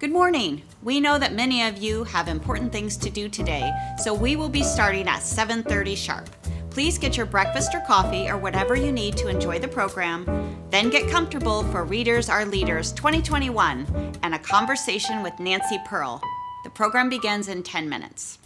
Good morning. We know that many of you have important things to do today, so we will be starting at 7:30 sharp. Please get your breakfast or coffee or whatever you need to enjoy the program, then get comfortable for Readers Are Leaders 2021 and a conversation with Nancy Pearl. The program begins in 10 minutes.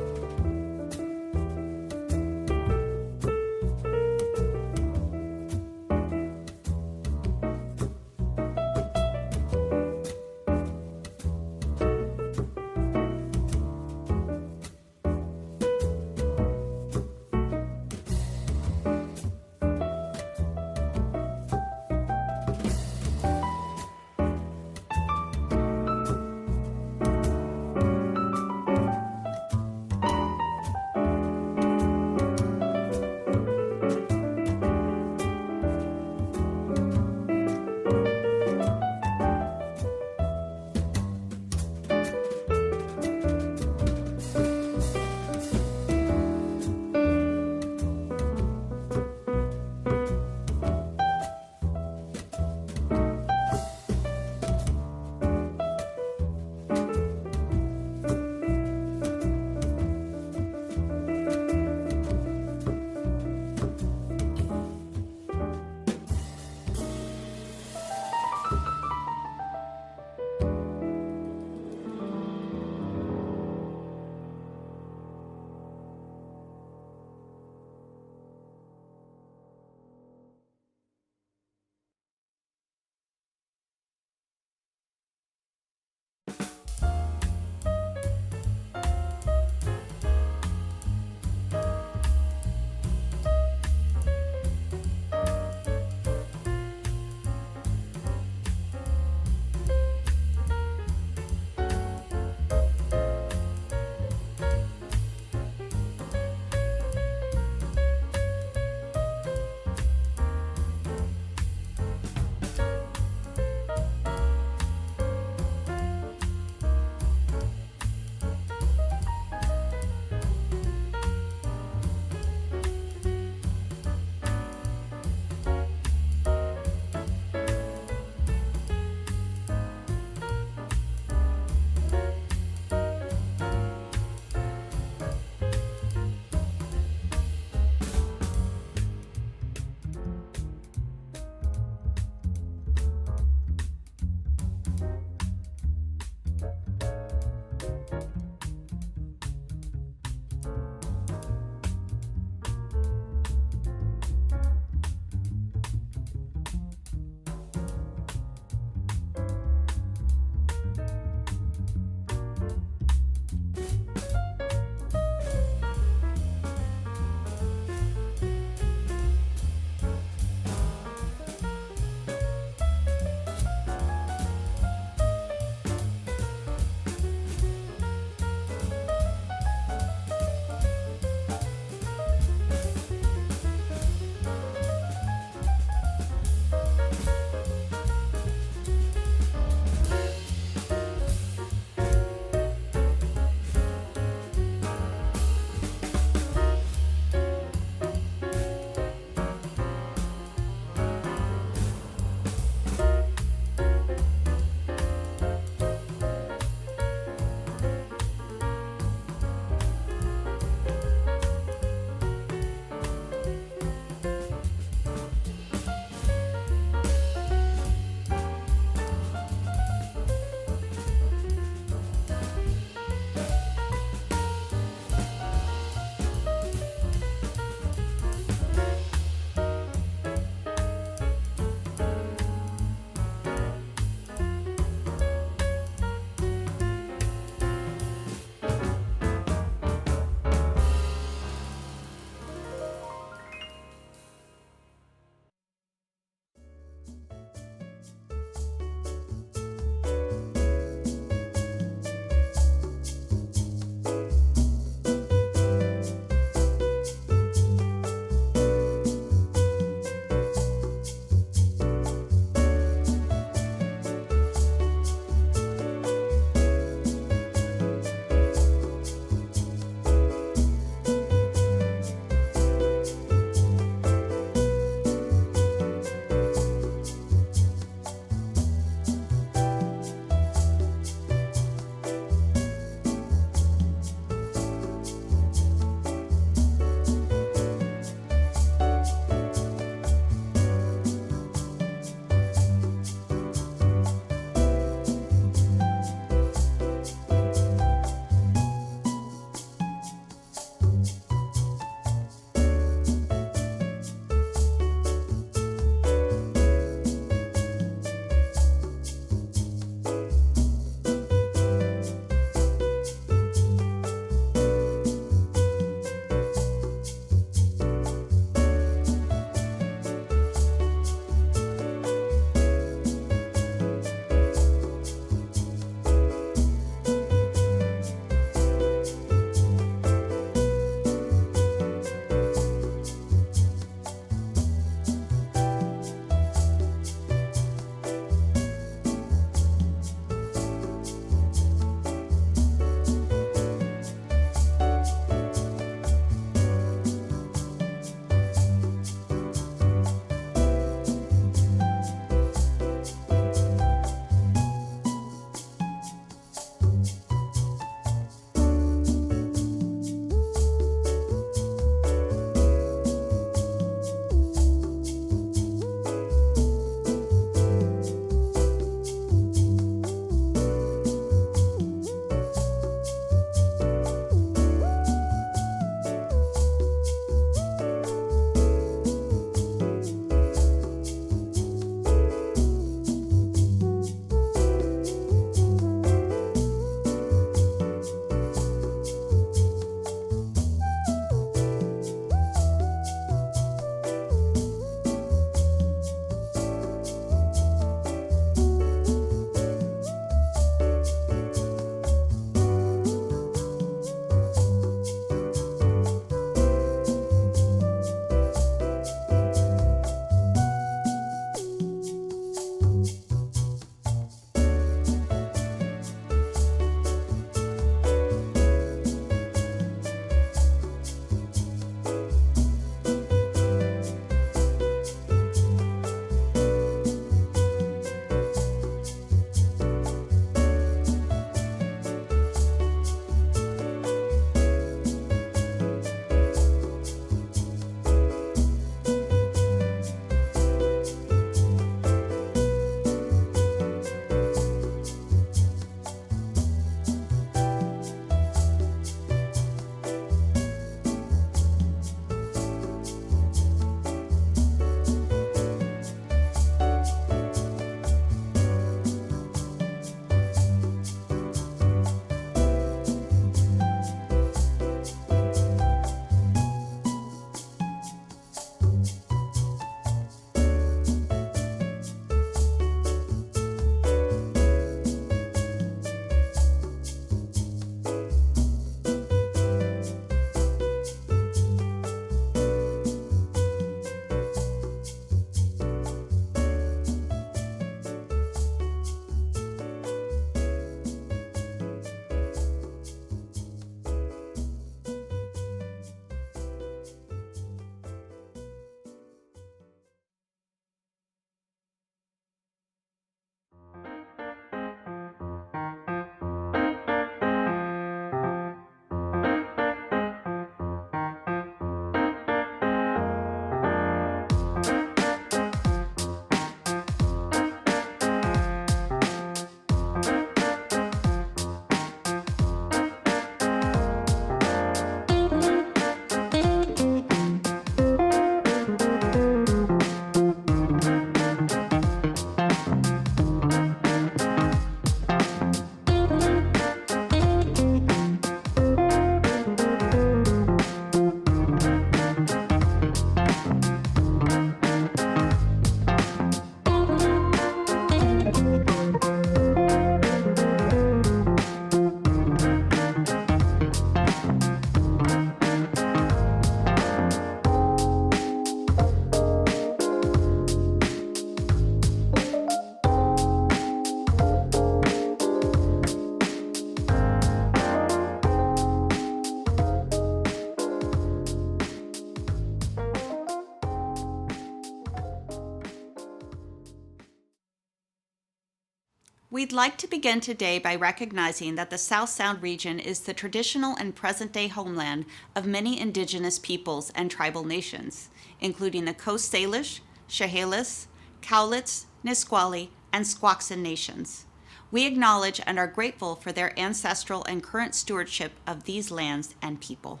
We'd like to begin today by recognizing that the South Sound region is the traditional and present-day homeland of many indigenous peoples and tribal nations, including the Coast Salish, Chehalis, Cowlitz, Nisqually, and Squaxin nations. We acknowledge and are grateful for their ancestral and current stewardship of these lands and people.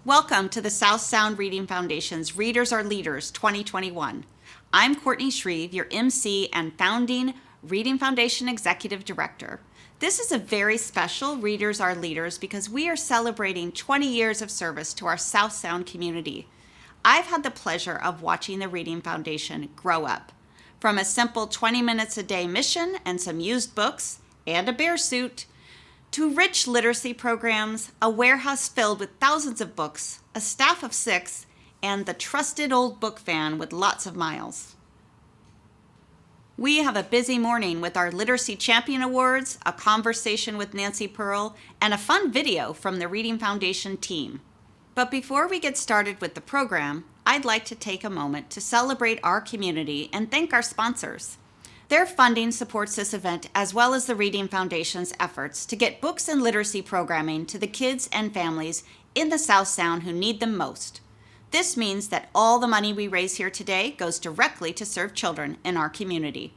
Welcome to the South Sound Reading Foundation's Readers Are Leaders 2021. I'm Courtney Shreve, your MC and founding Reading Foundation Executive Director. This is a very special Readers Are Leaders because we are celebrating 20 years of service to our South Sound community. I've had the pleasure of watching the Reading Foundation grow up. From a simple 20 minutes a day mission and some used books and a bear suit, to rich literacy programs, a warehouse filled with thousands of books, a staff of 6, and the trusted old book fan with lots of miles. We have a busy morning with our Literacy Champion Awards, a conversation with Nancy Pearl, and a fun video from the Reading Foundation team. But before we get started with the program, I'd like to take a moment to celebrate our community and thank our sponsors. Their funding supports this event as well as the Reading Foundation's efforts to get books and literacy programming to the kids and families in the South Sound who need them most. This means that all the money we raise here today goes directly to serve children in our community.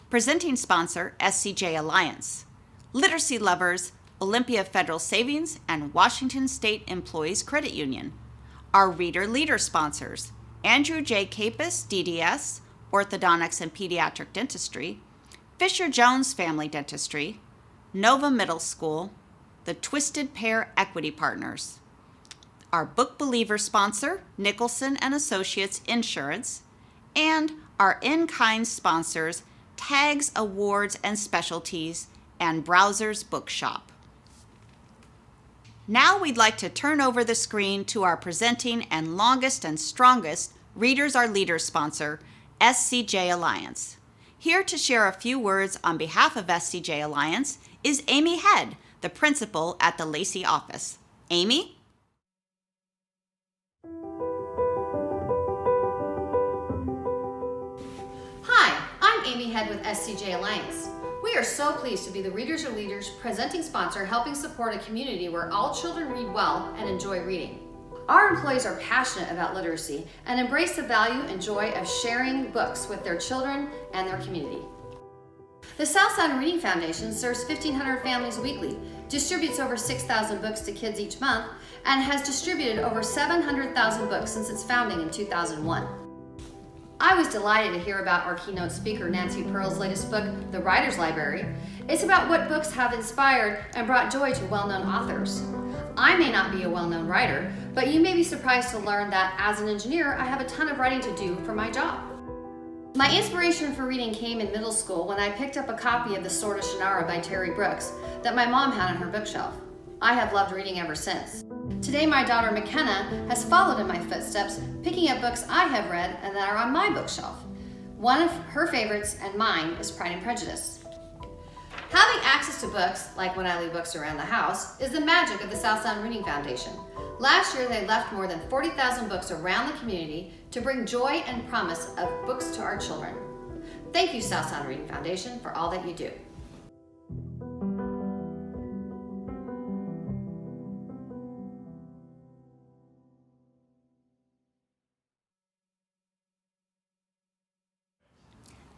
Presenting sponsor, SCJ Alliance. Literacy Lovers, Olympia Federal Savings, and Washington State Employees Credit Union. Our Reader Leader sponsors, Andrew J. Capus, DDS, Orthodontics and Pediatric Dentistry, Fisher Jones Family Dentistry, Nova Middle School, the Twisted Pair Equity Partners. Our Book Believer sponsor, Nicholson and Associates Insurance, and our in-kind sponsors, Tags, Awards and Specialties, and Browsers Bookshop. Now we'd like to turn over the screen to our presenting and longest and strongest Readers Are Leaders sponsor, SCJ Alliance. Here to share a few words on behalf of SCJ Alliance is Amy Head, the principal at the Lacey office. Amy? Hi, I'm Amy Head with SCJ Alliance. We are so pleased to be the Readers Are Leaders presenting sponsor helping support a community where all children read well and enjoy reading. Our employees are passionate about literacy and embrace the value and joy of sharing books with their children and their community. The South Sound Reading Foundation serves 1,500 families weekly, distributes over 6,000 books to kids each month, and has distributed over 700,000 books since its founding in 2001. I was delighted to hear about our keynote speaker, Nancy Pearl's latest book, The Writer's Library. It's about what books have inspired and brought joy to well-known authors. I may not be a well-known writer, but you may be surprised to learn that as an engineer, I have a ton of writing to do for my job. My inspiration for reading came in middle school when I picked up a copy of The Sword of Shannara by Terry Brooks that my mom had on her bookshelf. I have loved reading ever since. Today, my daughter McKenna has followed in my footsteps, picking up books I have read and that are on my bookshelf. One of her favorites and mine is Pride and Prejudice. Having access to books, like when I leave books around the house, is the magic of the South Sound Reading Foundation. Last year, they left more than 40,000 books around the community to bring joy and promise of books to our children. Thank you, South Sound Reading Foundation, for all that you do.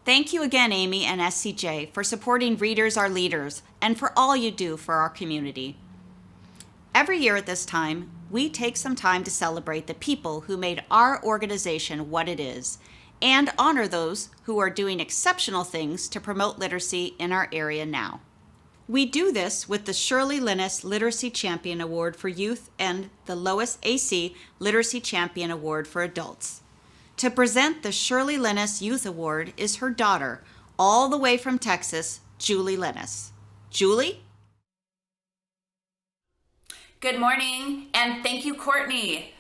Thank you again, Amy and SCJ, for supporting Readers Are Leaders and for all you do for our community. Every year at this time, we take some time to celebrate the people who made our organization what it is and honor those who are doing exceptional things to promote literacy in our area now. We do this with the Shirley Linus Literacy Champion Award for Youth and the Lois AC Literacy Champion Award for Adults. To present the Shirley Linus Youth Award is her daughter, all the way from Texas, Julie Linus. Julie? Good morning, and thank you, Courtney.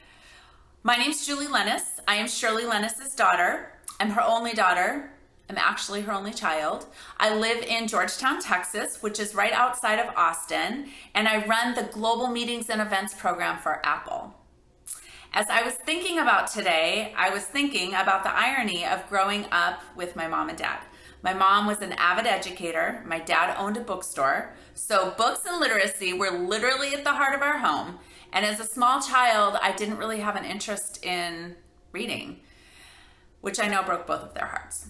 My name's Julie Linus. I am Shirley Linus's daughter. I'm her only daughter. I'm actually her only child. I live in Georgetown, Texas, which is right outside of Austin, and I run the Global Meetings and Events program for Apple. As I was thinking about today, I was thinking about the irony of growing up with my mom and dad. My mom was an avid educator. My dad owned a bookstore. So books and literacy were literally at the heart of our home. And as a small child, I didn't really have an interest in reading, which I know broke both of their hearts.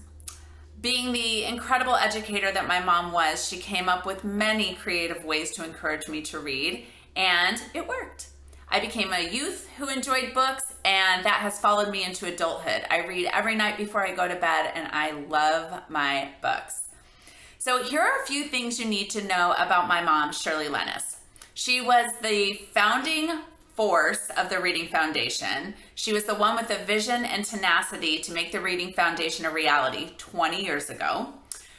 Being the incredible educator that my mom was, she came up with many creative ways to encourage me to read, and it worked. I became a youth who enjoyed books, and that has followed me into adulthood. I read every night before I go to bed, and I love my books. So here are a few things you need to know about my mom, Shirley Lennis. She was the founding force of the Reading Foundation. She was the one with the vision and tenacity to make the Reading Foundation a reality 20 years ago.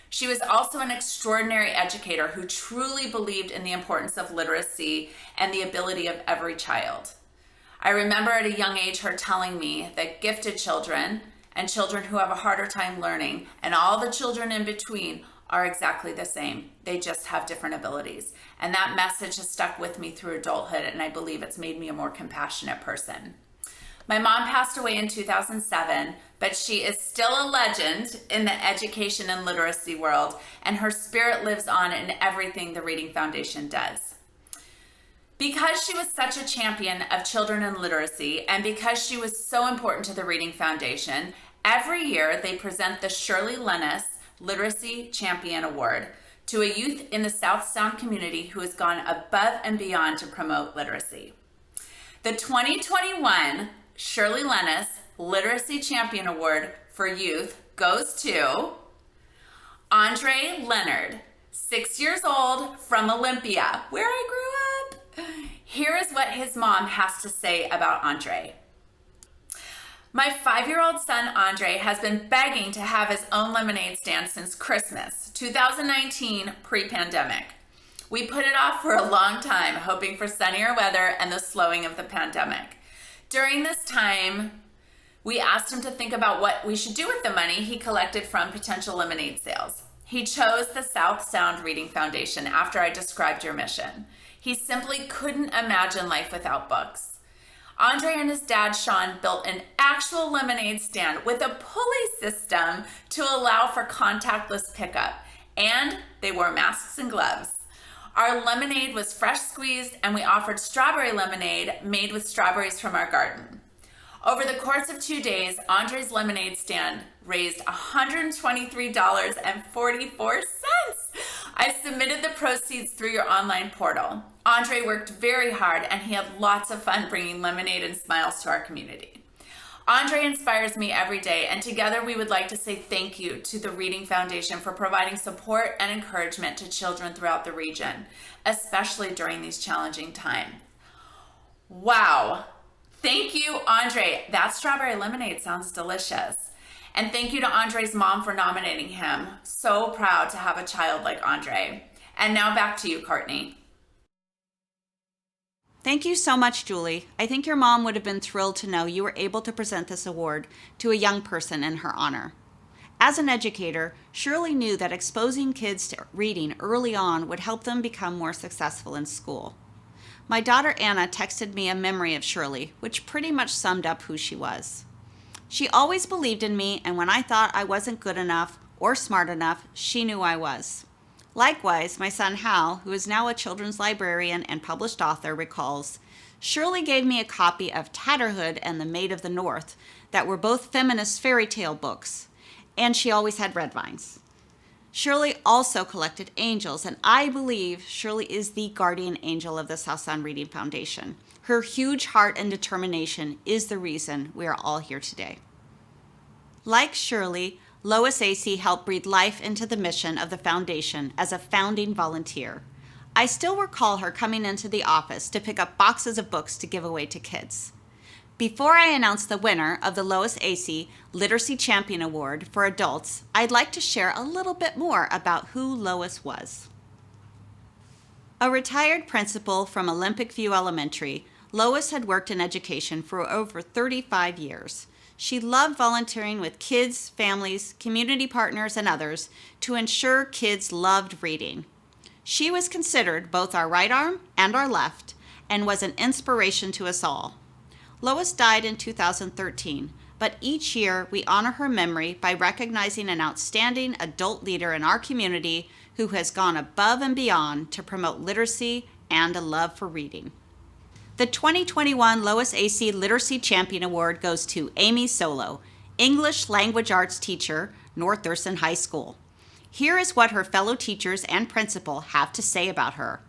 She was also an extraordinary educator who truly believed in the importance of literacy and the ability of every child. I remember at a young age her telling me that gifted children and children who have a harder time learning and all the children in between are exactly the same. They just have different abilities. And that message has stuck with me through adulthood, and I believe it's made me a more compassionate person. My mom passed away in 2007, but she is still a legend in the education and literacy world, and her spirit lives on in everything the Reading Foundation does. Because she was such a champion of children and literacy, and because she was so important to the Reading Foundation, every year they present the Shirley Lennis Literacy Champion Award to a youth in the South Sound community who has gone above and beyond to promote literacy. The 2021 Shirley Lennis Literacy Champion Award for Youth goes to Andre Leonard, 6 years old, from Olympia, where I grew up. Here is what his mom has to say about Andre. My 5-year-old son, Andre, has been begging to have his own lemonade stand since Christmas, 2019, pre-pandemic. We put it off for a long time, hoping for sunnier weather and the slowing of the pandemic. During this time, we asked him to think about what we should do with the money he collected from potential lemonade sales. He chose the South Sound Reading Foundation after I described your mission. He simply couldn't imagine life without books. Andre and his dad, Sean, built an actual lemonade stand with a pulley system to allow for contactless pickup, and they wore masks and gloves. Our lemonade was fresh squeezed, and we offered strawberry lemonade made with strawberries from our garden. Over the course of 2 days, Andre's lemonade stand raised $123.44. I submitted the proceeds through your online portal. Andre worked very hard, and he had lots of fun bringing lemonade and smiles to our community. Andre inspires me every day, and together we would like to say thank you to the Reading Foundation for providing support and encouragement to children throughout the region, especially during these challenging times. Wow. Thank you, Andre. That strawberry lemonade sounds delicious. And thank you to Andre's mom for nominating him. So proud to have a child like Andre. And now back to you, Courtney. Thank you so much, Julie. I think your mom would have been thrilled to know you were able to present this award to a young person in her honor. As an educator, Shirley knew that exposing kids to reading early on would help them become more successful in school. My daughter Anna texted me a memory of Shirley, which pretty much summed up who she was. She always believed in me, and when I thought I wasn't good enough or smart enough, she knew I was. Likewise, my son Hal, who is now a children's librarian and published author, recalls, Shirley gave me a copy of Tatterhood and the Maid of the North that were both feminist fairy tale books, and she always had red vines. Shirley also collected angels, and I believe Shirley is the guardian angel of the South Sound Reading Foundation. Her huge heart and determination is the reason we are all here today. Like Shirley, Lois Acey helped breathe life into the mission of the foundation as a founding volunteer. I still recall her coming into the office to pick up boxes of books to give away to kids. Before I announce the winner of the Lois Acey Literacy Champion Award for adults, I'd like to share a little bit more about who Lois was. A retired principal from Olympic View Elementary, Lois had worked in education for over 35 years. She loved volunteering with kids, families, community partners, and others to ensure kids loved reading. She was considered both our right arm and our left, and was an inspiration to us all. Lois died in 2013, but each year we honor her memory by recognizing an outstanding adult leader in our community who has gone above and beyond to promote literacy and a love for reading. The 2021 Lois AC Literacy Champion Award goes to Amy Solo, English Language Arts teacher, North Thurston High School. Here is what her fellow teachers and principal have to say about her.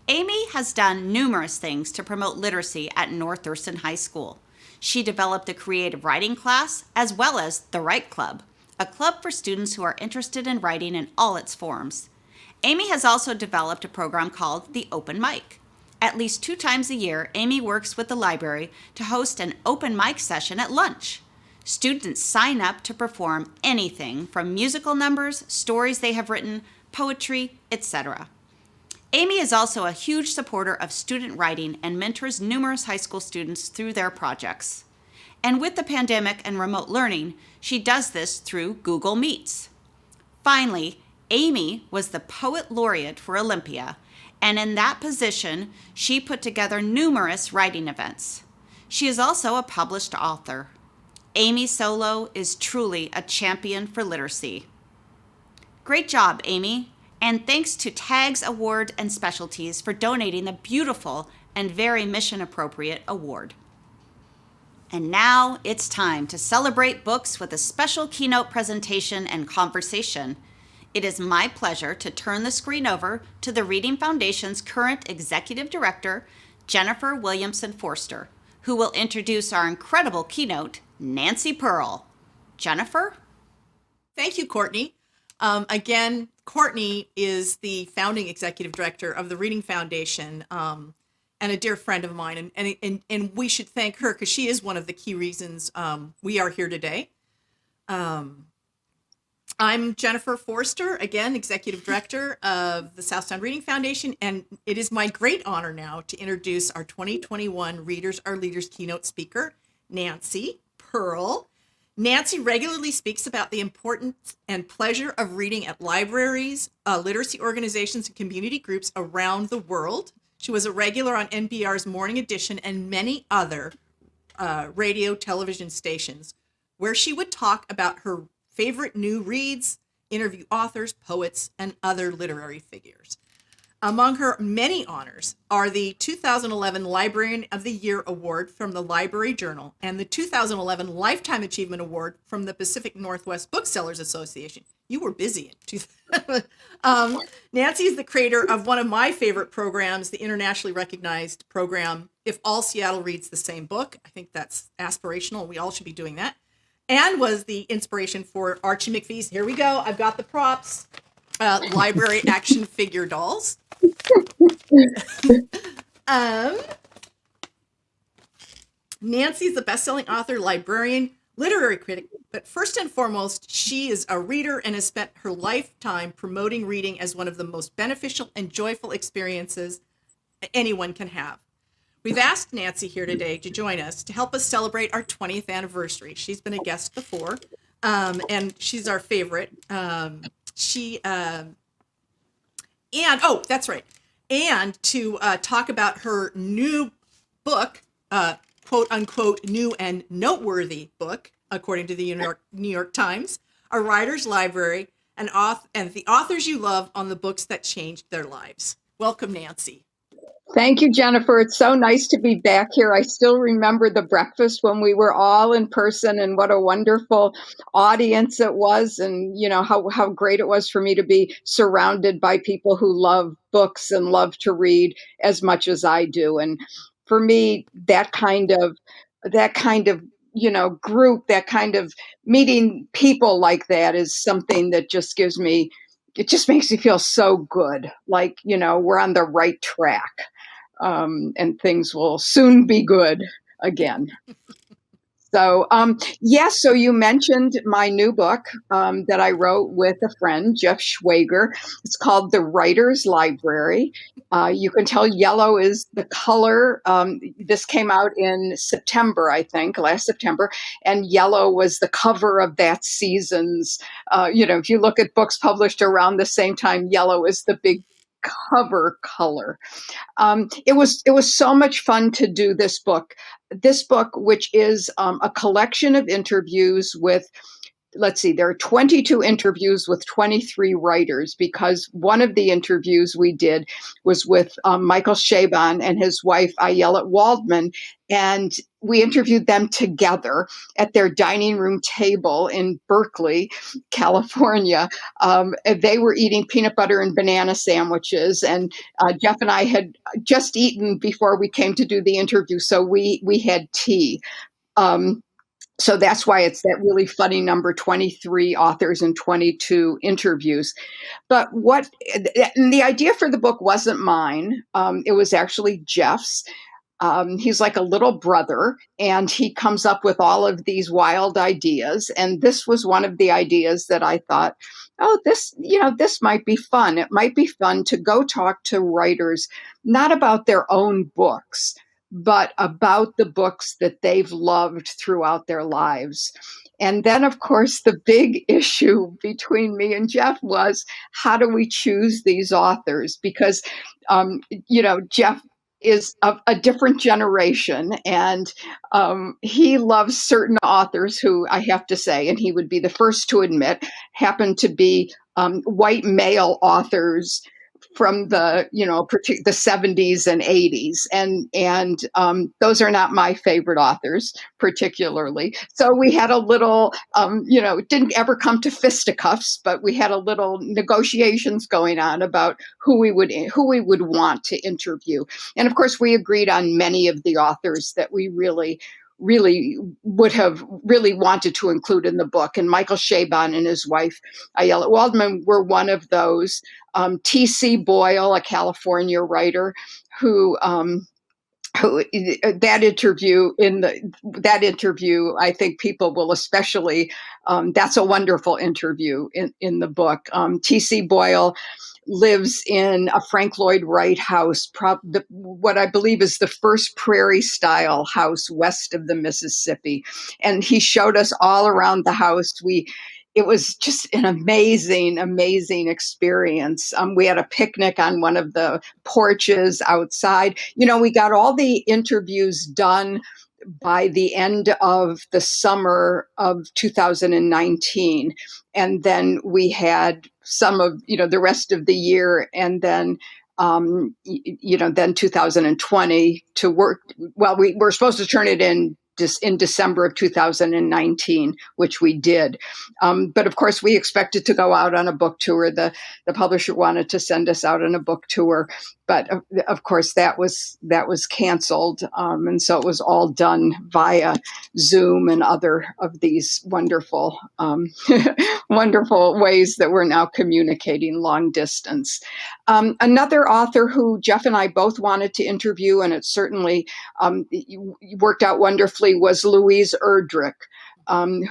Amy has done numerous things to promote literacy at North Thurston High School. She developed a creative writing class as well as the Write Club, a club for students who are interested in writing in all its forms. Amy has also developed a program called the Open Mic. At least 2 times a year, Amy works with the library to host an open mic session at lunch. Students sign up to perform anything from musical numbers, stories they have written, poetry, etc. Amy is also a huge supporter of student writing and mentors numerous high school students through their projects. And with the pandemic and remote learning, she does this through Google Meets. Finally, Amy was the Poet Laureate for Olympia, and in that position, she put together numerous writing events. She is also a published author. Amy Solo is truly a champion for literacy. Great job, Amy, and thanks to Tags Award and Specialties for donating the beautiful and very mission-appropriate award. And now it's time to celebrate books with a special keynote presentation and conversation. It is my pleasure to turn the screen over to the Reading Foundation's current Executive Director, Jennifer Williamson Forster, who will introduce our incredible keynote, Nancy Pearl. Jennifer? Thank you, Courtney. Again, Courtney is the founding executive director of the Reading Foundation and a dear friend of mine. And we should thank her because she is one of the key reasons we are here today. I'm Jennifer Forster, again, Executive Director of the Southtown Reading Foundation, and it is my great honor now to introduce our 2021 Readers Are Leaders keynote speaker, Nancy Pearl. Nancy regularly speaks about the importance and pleasure of reading at libraries, literacy organizations, and community groups around the world. She was a regular on NPR's Morning Edition and many other radio, television stations, where she would talk about her favorite new reads, interview authors, poets, and other literary figures. Among her many honors are the 2011 Librarian of the Year Award from the Library Journal and the 2011 Lifetime Achievement Award from the Pacific Northwest Booksellers Association. You were busy in Nancy is the creator of one of my favorite programs, the internationally recognized program, If All Seattle Reads the Same Book. I think that's aspirational. We all should be doing that. And was the inspiration for Archie McPhee's, here we go, I've got the props, library action figure dolls. Nancy's a best-selling author, librarian, literary critic, but first and foremost, she is a reader and has spent her lifetime promoting reading as one of the most beneficial and joyful experiences anyone can have. We've asked Nancy here today to join us to help us celebrate our 20th anniversary. She's been a guest before, and she's our favorite. And to talk about her new book, quote unquote, new and noteworthy book, according to the New York Times, A Writer's Library, and the authors you love on the books that changed their lives. Welcome, Nancy. Thank you, Jennifer. It's so nice to be back here. I still remember the breakfast when we were all in person, and what a wonderful audience it was, and you know how great it was for me to be surrounded by people who love books and love to read as much as I do. And for me, that kind of group, that kind of meeting people like that is something that just makes me feel so good. Like, we're on the right track. And things will soon be good again. So you mentioned my new book that I wrote with a friend, Jeff Schwager. It's called The Writer's Library. You can tell yellow is the color. This came out in September, I think, last September, and yellow was the cover of that season's. If you look at books published around the same time, yellow is the big cover color. It was so much fun to do this book. This book, which is a collection of interviews with, let's see, there are 22 interviews with 23 writers, because one of the interviews we did was with Michael Chabon and his wife, Ayelet Waldman, and we interviewed them together at their dining room table in Berkeley, California. They were eating peanut butter and banana sandwiches, and Jeff and I had just eaten before we came to do the interview, so we had tea. So that's why it's that really funny number, 23 authors and 22 interviews. But the idea for the book wasn't mine. It was actually Jeff's. He's like a little brother, and he comes up with all of these wild ideas. And this was one of the ideas that I thought, oh, this might be fun. It might be fun to go talk to writers, not about their own books, but about the books that they've loved throughout their lives. And then, of course, the big issue between me and Jeff was, how do we choose these authors? Because, Jeff is of a different generation, and he loves certain authors who, I have to say, and he would be the first to admit, happen to be white male authors from the 70s and 80s, and those are not my favorite authors particularly. So we had a little, it didn't ever come to fisticuffs, but we had a little negotiations going on about who we would want to interview. And of course, we agreed on many of the authors that we really would have really wanted to include in the book. And Michael Chabon and his wife, Ayelet Waldman, were one of those. T.C. Boyle, a California writer, who that interview, I think people will especially, that's a wonderful interview in the book. T.C. Boyle lives in a Frank Lloyd Wright house, what I believe is the first prairie-style house west of the Mississippi. And he showed us all around the house. It was just an amazing, amazing experience. We had a picnic on one of the porches outside. We got all the interviews done by the end of the summer of 2019. And then we had some of, the rest of the year, and then, then 2020 to work. Well, we were supposed to turn it in December of 2019, which we did. But of course, we expected to go out on a book tour. The publisher wanted to send us out on a book tour, but of course that was canceled. And so it was all done via Zoom and other of these wonderful, wonderful ways that we're now communicating long distance. Another author who Jeff and I both wanted to interview, and it certainly worked out wonderfully, was Louise Erdrich,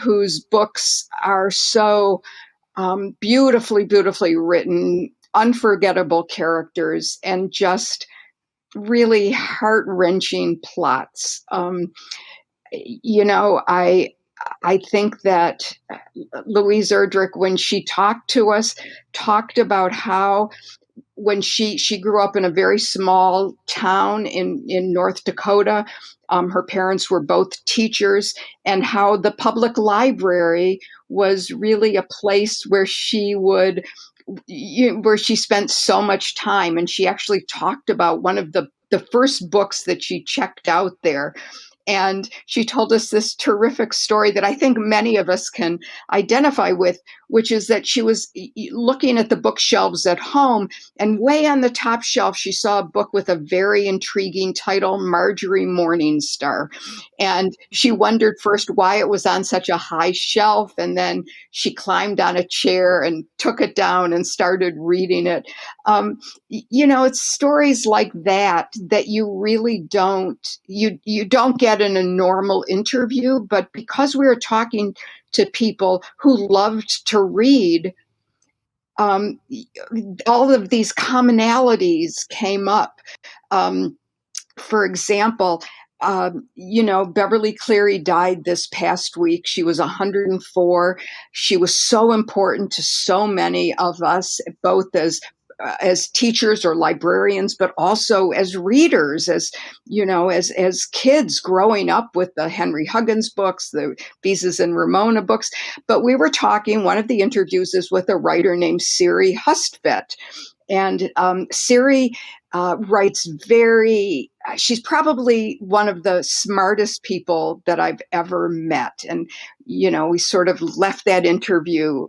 whose books are so beautifully, beautifully written, unforgettable characters, and just really heart-wrenching plots. I think that Louise Erdrich, when she talked to us, talked about how when she grew up in a very small town in North Dakota, her parents were both teachers, and how the public library was really a place where she spent so much time. And she actually talked about one of the first books that she checked out there. And she told us this terrific story that I think many of us can identify with, which is that she was looking at the bookshelves at home, and way on the top shelf, she saw a book with a very intriguing title, Marjorie Morningstar. And she wondered first why it was on such a high shelf. And then she climbed on a chair and took it down and started reading it. It's stories like that you really don't get in a normal interview, but because we were talking to people who loved to read, all of these commonalities came up. For example, Beverly Cleary died this past week. She was 104. She was so important to so many of us, both as as teachers or librarians, but also as readers, as as kids growing up with the Henry Huggins books, the Beezus and Ramona books. But we were talking, one of the interviews is with a writer named Siri Hustvedt. And Siri writes she's probably one of the smartest people that I've ever met. And, we sort of left that interview,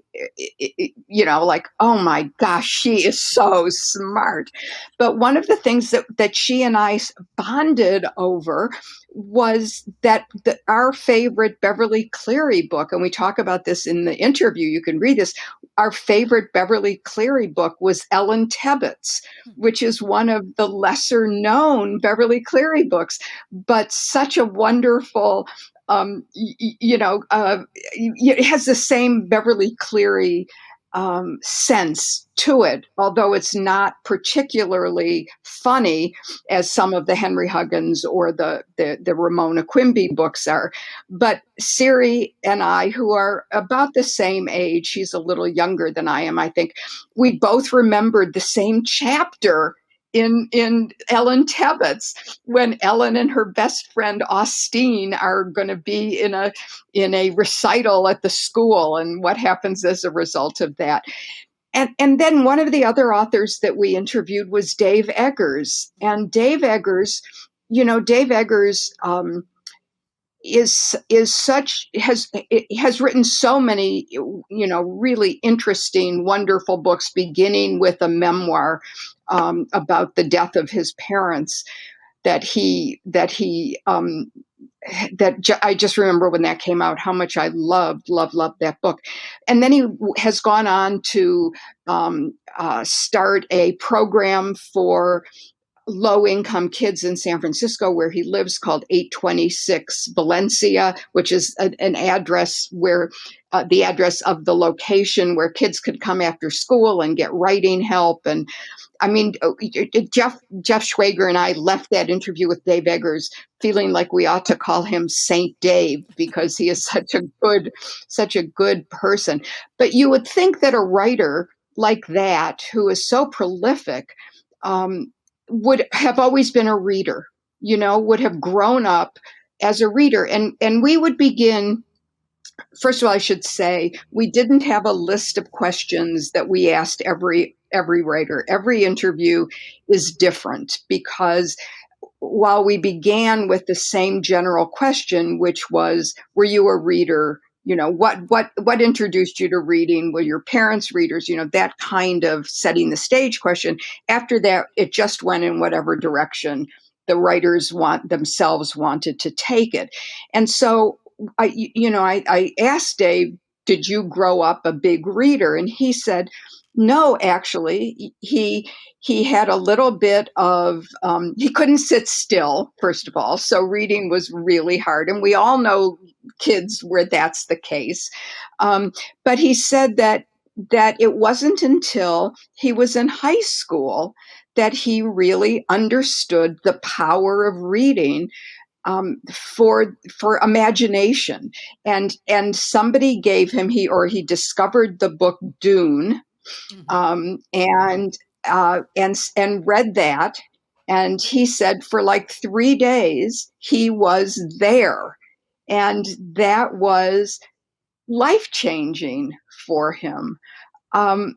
like, oh my gosh, she is so smart. But one of the things that she and I bonded over was that our favorite Beverly Cleary book, and we talk about this in the interview, you can read this, our favorite Beverly Cleary book was Ellen Tebbett's, which is one of the lesser known Beverly Cleary books, but such a wonderful, it has the same Beverly Cleary sense to it, although it's not particularly funny as some of the Henry Huggins or the Ramona Quimby books are. But Siri and I, who are about the same age, she's a little younger than I am, I think, we both remembered the same chapter in Ellen Tebbett's, when Ellen and her best friend Austin are going to be in a recital at the school, and what happens as a result of that. And then one of the other authors that we interviewed was Dave Eggers. And Dave Eggers has written so many, really interesting, wonderful books, beginning with a memoir about the death of his parents that I just remember when that came out, how much I loved that book. And then he has gone on to start a program for low-income kids in San Francisco, where he lives, called 826 Valencia, which is an address where the address of the location where kids could come after school and get writing help. And I mean, Jeff Schwager and I left that interview with Dave Eggers feeling like we ought to call him Saint Dave, because he is such a good person. But you would think that a writer like that, who is so prolific, would have always been a reader, would have grown up as a reader. And we would begin, first of all, I should say, we didn't have a list of questions that we asked every writer. Every interview is different, because while we began with the same general question, which was, were you a reader? What introduced you to reading? Were your parents readers? That kind of setting the stage question. After that, it just went in whatever direction the writers themselves wanted to take it. And so I asked Dave, did you grow up a big reader? And he said, no, actually, he had a little bit of, he couldn't sit still, first of all. So reading was really hard. And we all know kids where that's the case. But he said that it wasn't until he was in high school that he really understood the power of reading for imagination. And somebody gave him, he discovered the book Dune, and read that. And he said for like 3 days, he was there. And that was life-changing for him. And,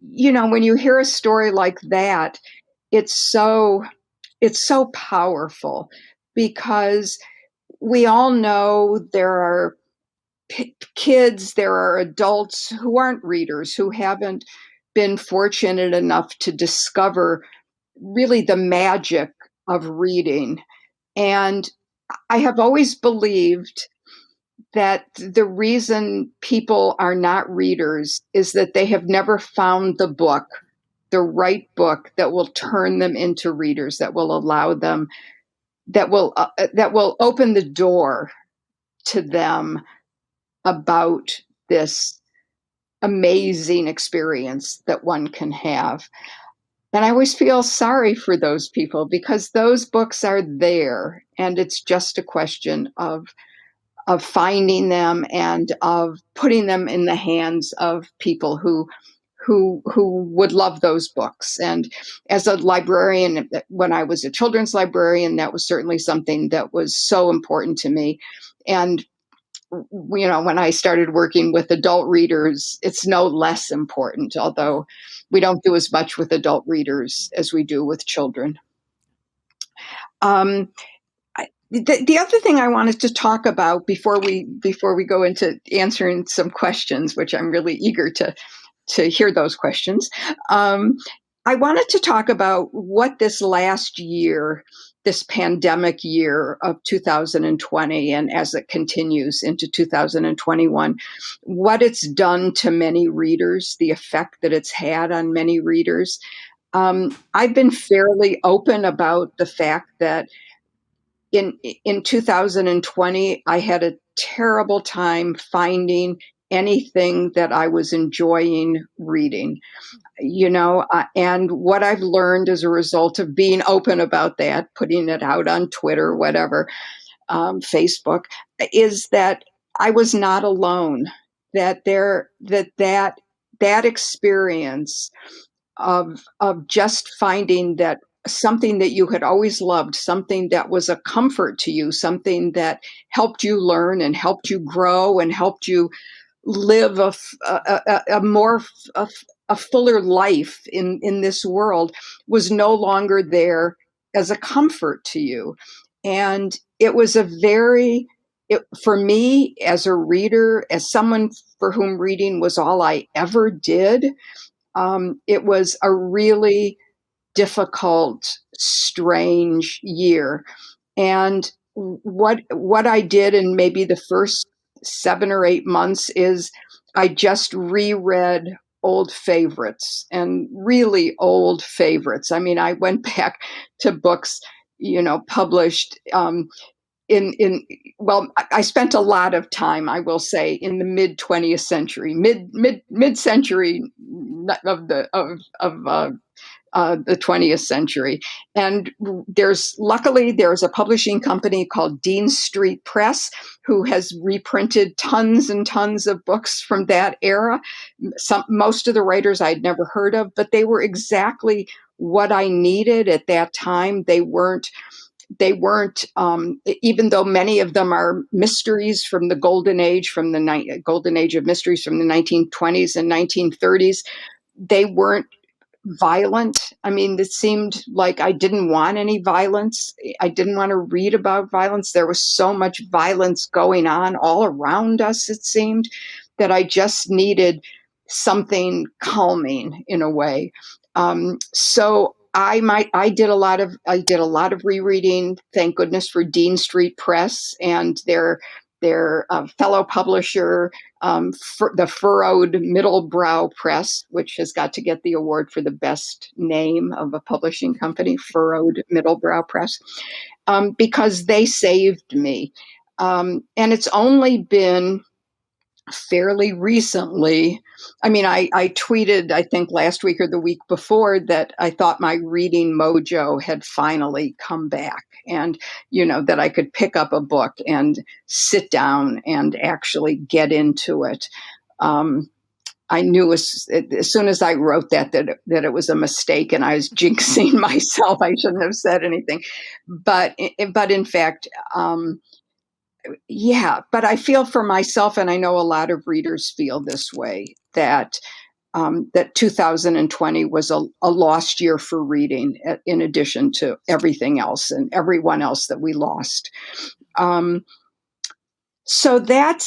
when you hear a story like that, it's so powerful, because we all know there are kids, there are adults who aren't readers, who haven't been fortunate enough to discover really the magic of reading. And I have always believed that the reason people are not readers is that they have never found the right book that will turn them into readers, that will allow them, that will open the door to them about this amazing experience that one can have. And I always feel sorry for those people, because those books are there, and it's just a question of finding them and of putting them in the hands of people who who would love those books. And as a librarian, when I was a children's librarian, that was certainly something that was so important to me. And when I started working with adult readers, it's no less important, although we don't do as much with adult readers as we do with children. The other thing I wanted to talk about before we go into answering some questions, which I'm really eager to hear those questions, I wanted to talk about what this last year, this pandemic year of 2020, and as it continues into 2021, what it's done to many readers, the effect that it's had on many readers. I've been fairly open about the fact that in 2020, I had a terrible time finding anything that I was enjoying reading. And what I've learned as a result of being open about that, putting it out on Twitter, whatever, Facebook, is that I was not alone. That that experience of just finding that something that you had always loved, something that was a comfort to you, something that helped you learn and helped you grow and helped you live a fuller life in this world, was no longer there as a comfort to you. And it was for me as a reader, as someone for whom reading was all I ever did, it was a really difficult, strange year. And what I did in maybe the first 7 or 8 months is I just reread old favorites, and really old favorites. I mean, I went back to books, published I spent a lot of time, I will say, in the mid 20th century, mid century of the 20th century. And luckily there's a publishing company called Dean Street Press who has reprinted tons and tons of books from that era. Most of the writers I'd never heard of, but they were exactly what I needed at that time. They weren't, even though many of them are mysteries from the golden age, golden age of mysteries from the 1920s and 1930s, they weren't violent. I mean, it seemed like I didn't want any violence. I didn't want to read about violence. There was so much violence going on all around us, it seemed, that I just needed something calming in a way. So I did a lot of rereading. Thank goodness for Dean Street Press and their fellow publisher, the Furrowed Middlebrow Press, which has got to get the award for the best name of a publishing company, Furrowed Middlebrow Press, because they saved me. And it's only been fairly recently. I mean, I tweeted, I think last week or the week before, that I thought my reading mojo had finally come back, and, that I could pick up a book and sit down and actually get into it. I knew as soon as I wrote that it was a mistake and I was jinxing myself. I shouldn't have said anything. But in fact, but I feel for myself, and I know a lot of readers feel this way, that 2020 was a lost year for reading, in addition to everything else and everyone else that we lost. So that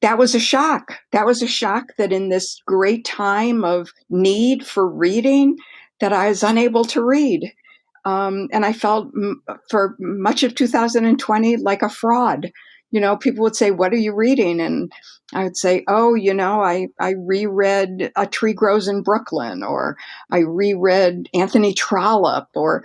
was a shock. That was a shock that in this great time of need for reading, that I was unable to read. And I felt for much of 2020 like a fraud. People would say, "What are you reading?" And I would say, "Oh, I reread A Tree Grows in Brooklyn," or I reread Anthony Trollope, or,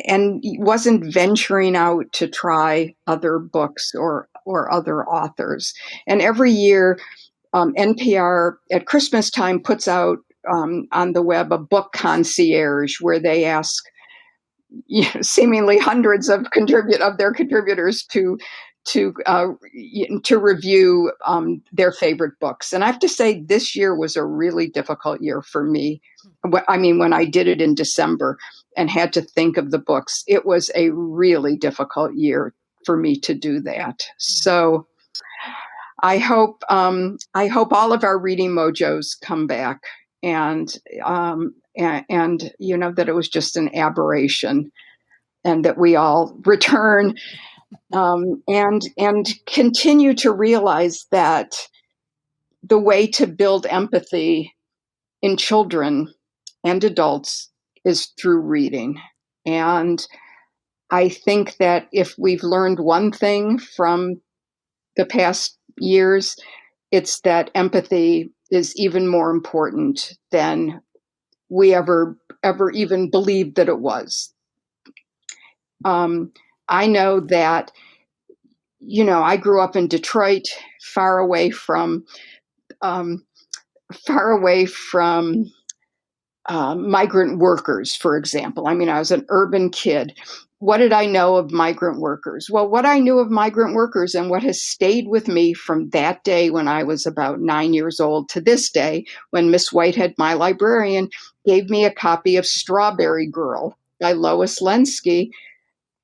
and wasn't venturing out to try other books or other authors. And every year, NPR at Christmas time puts out on the web a book concierge, where they ask seemingly hundreds of their contributors to to review their favorite books. And I have to say, this year was a really difficult year for me. I mean, when I did it in December and had to think of the books, it was a really difficult year for me to do that. So I hope all of our reading mojos come back, and that it was just an aberration, and that we all return and continue to realize that the way to build empathy in children and adults is through reading. And I think that if we've learned one thing from the past years, it's that empathy is even more important than we ever even believed that it was. I know that, I grew up in Detroit, far away from migrant workers, for example. I mean, I was an urban kid. What did I know of migrant workers? Well, what I knew of migrant workers, and what has stayed with me from that day when I was about 9 years old to this day, when Miss Whitehead, my librarian, gave me a copy of Strawberry Girl by Lois Lenski.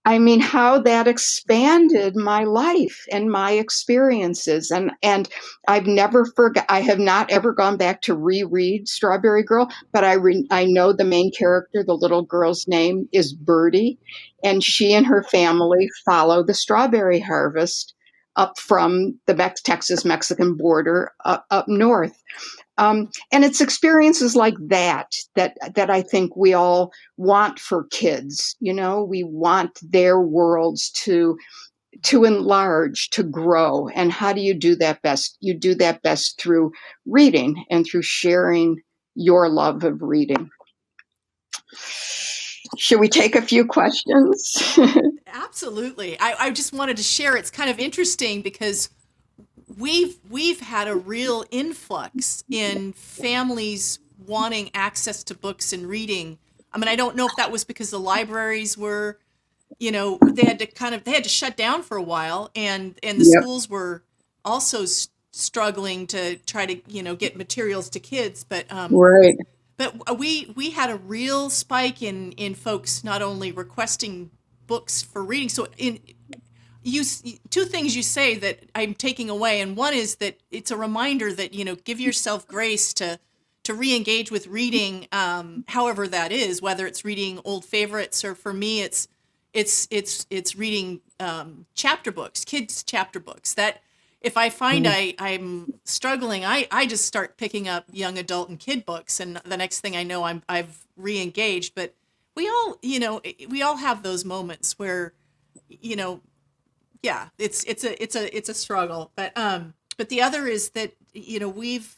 I mean, how that expanded my life and my experiences. And I have not ever gone back to reread Strawberry Girl, but I know the main character, the little girl's name is Birdie, and she and her family follow the strawberry harvest up from the Texas-Mexican border up north. And it's experiences like that I think we all want for kids. We want their worlds to enlarge, to grow. And how do you do that best? You do that best through reading and through sharing your love of reading. Should we take a few questions? Absolutely. I just wanted to share. It's kind of interesting because we've had a real influx in families wanting access to books and reading. I mean, I don't know if that was because the libraries were, they had to shut down for a while, and the schools were also struggling to try to, get materials to kids. But right. But we had a real spike in folks not only requesting books for reading. So two things you say that I'm taking away, and one is that it's a reminder that give yourself grace to re-engage with reading, however that is, whether it's reading old favorites, or for me it's reading chapter books, kids chapter books. That if I find I'm struggling, I just start picking up young adult and kid books, and the next thing I know I've re-engaged. But we all have those moments where yeah, it's a struggle, but the other is that we've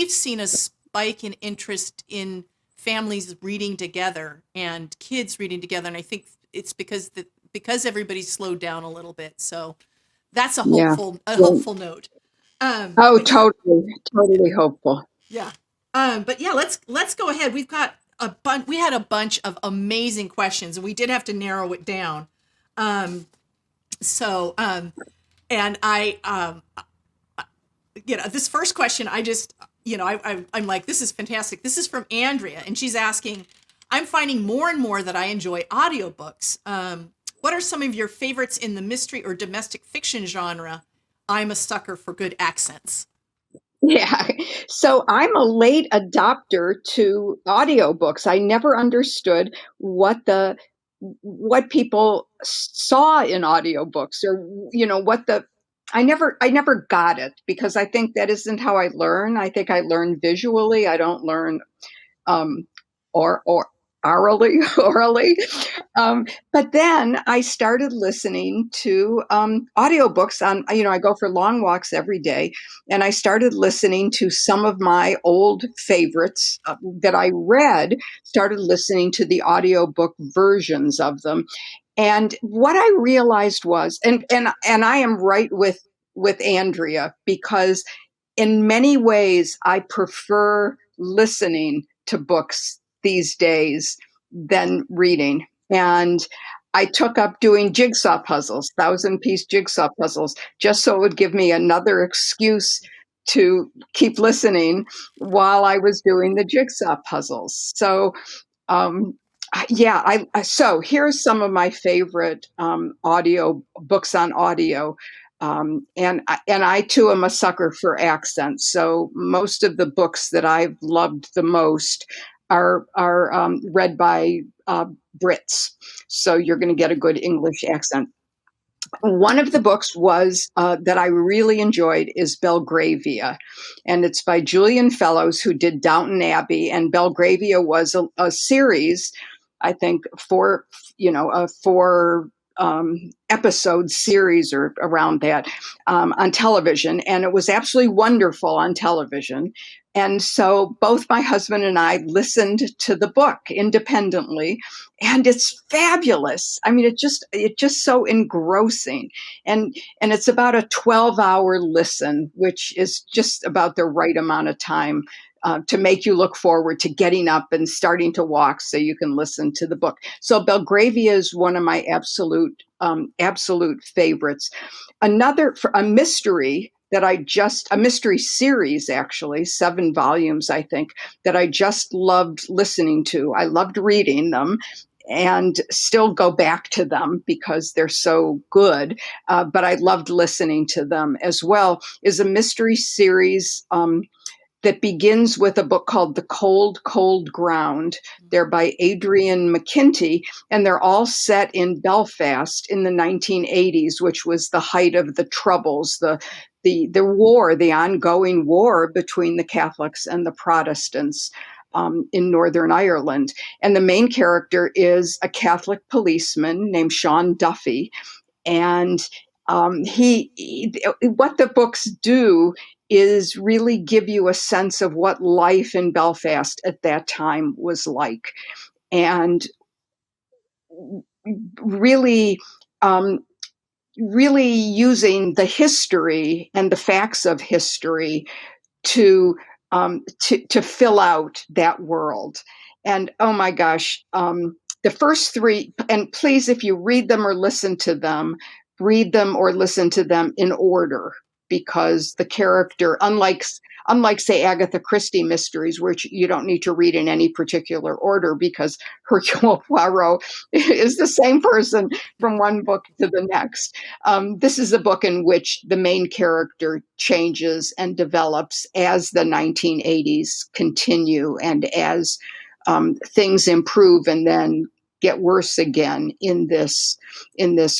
seen a spike in interest in families reading together and kids reading together, and I think it's because everybody's slowed down a little bit. So that's a hopeful note. Totally hopeful. Yeah. But yeah, let's go ahead. We've got we had a bunch of amazing questions, and we did have to narrow it down. So, and this first question, I'm like, this is fantastic. This is from Andrea, and she's asking, I'm finding more and more that I enjoy audiobooks. What are some of your favorites in the mystery or domestic fiction genre? I'm a sucker for good accents. Yeah. So I'm a late adopter to audiobooks. I never understood what people saw in audiobooks, or I never got it, because I think that isn't how I learn. I think I learn visually. I don't learn or orally. But then I started listening to audiobooks on, I go for long walks every day, and I started listening to some of my old favorites that I read, started listening to the audiobook versions of them. And what I realized was, and I am right with Andrea, because in many ways I prefer listening to books these days than reading. And I took up doing jigsaw puzzles, 1,000-piece jigsaw puzzles, just so it would give me another excuse to keep listening while I was doing the jigsaw puzzles. So, yeah, so here's some of my favorite audio books on audio. And I too am a sucker for accents. So most of the books that I've loved the most are read by Brits. So you're going to get a good English accent. One of the books was that I really enjoyed is Belgravia, and it's by Julian Fellows, who did Downton Abbey. And Belgravia was a series, I think, a four episode series or around that on television, and it was absolutely wonderful on television. And so both my husband and I listened to the book independently, and it's fabulous. I mean, it's just so engrossing, and it's about a 12-hour listen, which is just about the right amount of time to make you look forward to getting up and starting to walk so you can listen to the book. So Belgravia is one of my absolute favorites. Another, for a mystery a mystery series, actually, 7 volumes, I think, that I just loved listening to. I loved reading them and still go back to them because they're so good. But I loved listening to them as well, is a mystery series that begins with a book called The Cold, Cold Ground. They're by Adrian McKinty, and they're all set in Belfast in the 1980s, which was the height of the Troubles, the war, the ongoing war between the Catholics and the Protestants in Northern Ireland. And the main character is a Catholic policeman named Sean Duffy. And what the books do is really give you a sense of what life in Belfast at that time was like, and really, really using the history and the facts of history to fill out that world. And oh my gosh, the first 3, and please, if you read them or listen to them, read them or listen to them in order, because the character, unlike say Agatha Christie mysteries, which you don't need to read in any particular order because Hercule Poirot is the same person from one book to the next. This is a book in which the main character changes and develops as the 1980s continue and as things improve and then get worse again in this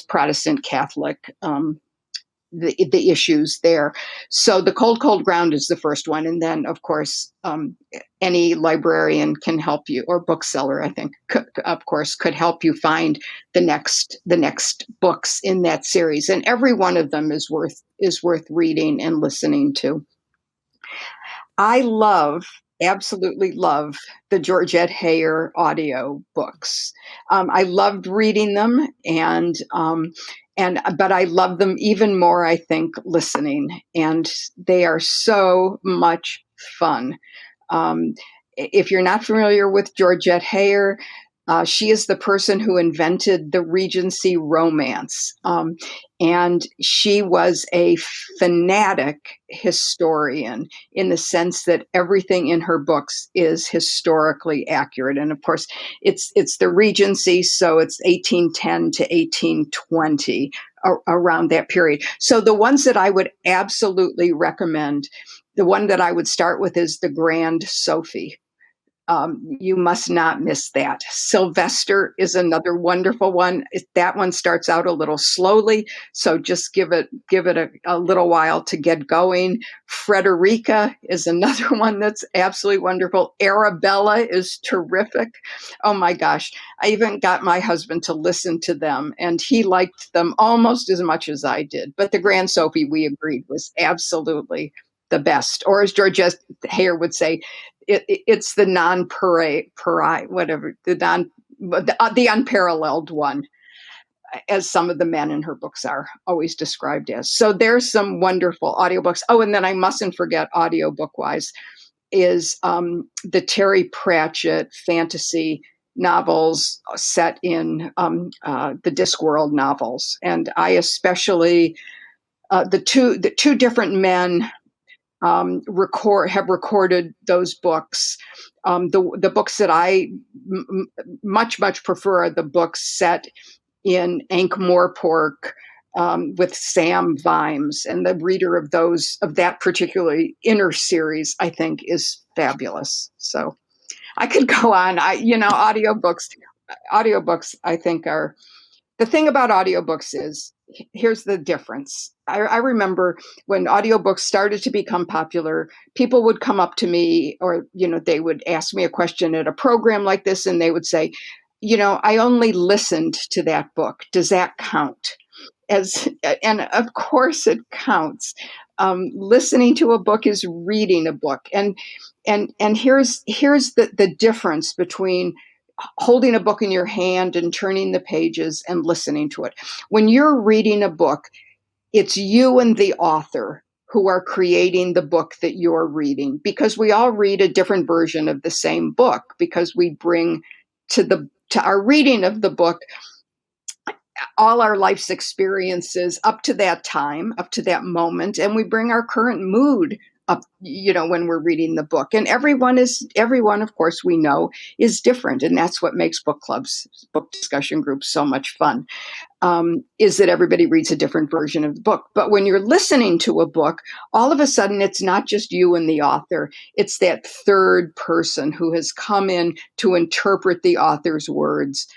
Protestant Catholic the issues there. So The Cold, Cold Ground is the first one. And then, of course, any librarian can help you, or bookseller, I think, could help you find the next books in that series. And every one of them is worth reading and listening to. I absolutely love the Georgette Heyer audio books. I loved reading them, but I love them even more, I think, listening. And they are so much fun. If you're not familiar with Georgette Heyer, she is the person who invented the Regency romance. And she was a fanatic historian in the sense that everything in her books is historically accurate. And of course, it's the Regency, so it's 1810 to 1820, around that period. So the ones that I would absolutely recommend, the one that I would start with is The Grand Sophie. You must not miss that. Sylvester is another wonderful one. That one starts out a little slowly, so just give it a little while to get going. Frederica is another one that's absolutely wonderful. Arabella is terrific. Oh my gosh. I even got my husband to listen to them, and he liked them almost as much as I did. But The Grand Sophie, we agreed, was absolutely the best. Or as Georgette Heyer would say, it's the the unparalleled one, as some of the men in her books are always described as. So there's some wonderful audiobooks. Oh, and then I mustn't forget, audiobook wise, is the Terry Pratchett fantasy novels set in the Discworld novels. And I especially, the two different men have recorded those books. The books that I much prefer are the books set in Ankh-Morpork with Sam Vimes, and the reader of that particularly inner series, I think, is fabulous. So I could go on. Audiobooks, I think, are the thing about audiobooks is, here's the difference. I remember when audiobooks started to become popular, people would come up to me, or, they would ask me a question at a program like this, and they would say, I only listened to that book. Does that count? And of course it counts. Listening to a book is reading a book. And here's the difference between holding a book in your hand and turning the pages and listening to it. When you're reading a book, it's you and the author who are creating the book that you're reading, because we all read a different version of the same book, because we bring to our reading of the book all our life's experiences up to that time, up to that moment, and we bring our current mood up, when we're reading the book. And everyone, of course, we know is different. And that's what makes book clubs, book discussion groups so much fun, is that everybody reads a different version of the book. But when you're listening to a book, all of a sudden, it's not just you and the author. It's that third person who has come in to interpret the author's words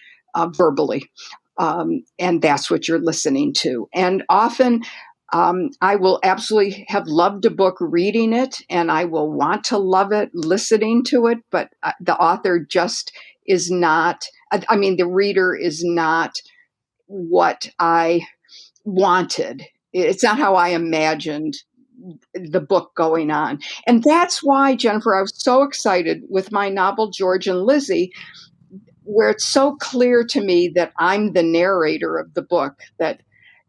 verbally. And that's what you're listening to. And often, I will absolutely have loved a book reading it, and I will want to love it listening to it, but the author just is not, the reader is not what I wanted. It's not how I imagined the book going on. And that's why, Jennifer, I was so excited with my novel, George and Lizzie, where it's so clear to me that I'm the narrator of the book, that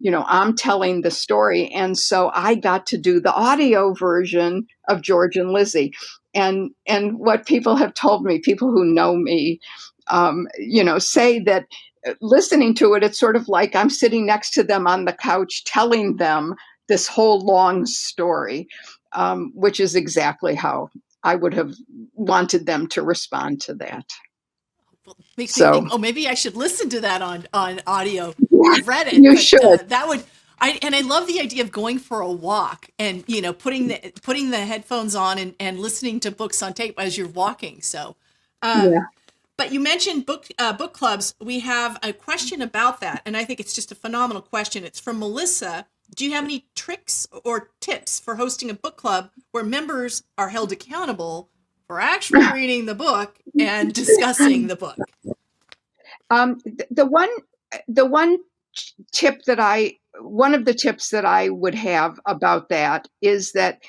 I'm telling the story. And so I got to do the audio version of George and Lizzie. And what people have told me, people who know me, say that listening to it, it's sort of like I'm sitting next to them on the couch telling them this whole long story, which is exactly how I would have wanted them to respond to that. Makes me think, maybe I should listen to that on audio. Yeah, I've read it. You should. That would, I love the idea of going for a walk and, putting the headphones on and listening to books on tape as you're walking. So, yeah. But you mentioned book clubs. We have a question about that, and I think it's just a phenomenal question. It's from Melissa. Do you have any tricks or tips for hosting a book club where members are held accountable for actually reading the book and discussing the book? The one the tips that I would have about that is that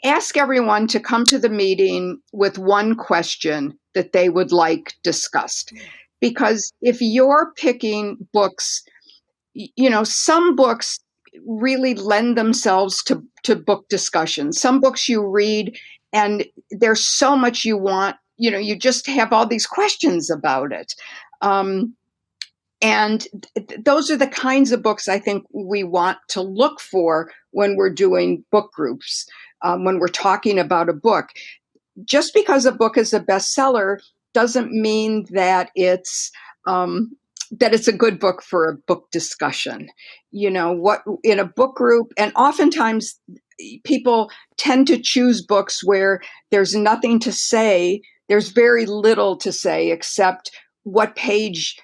ask everyone to come to the meeting with one question that they would like discussed. Because if you're picking books, some books really lend themselves to book discussion. Some books you read and there's so much you want, you just have all these questions about it. And those are the kinds of books I think we want to look for when we're doing book groups, when we're talking about a book. Just because a book is a bestseller doesn't mean that it's a good book for a book discussion. What in a book group, and oftentimes people tend to choose books where there's nothing to say. There's very little to say except what page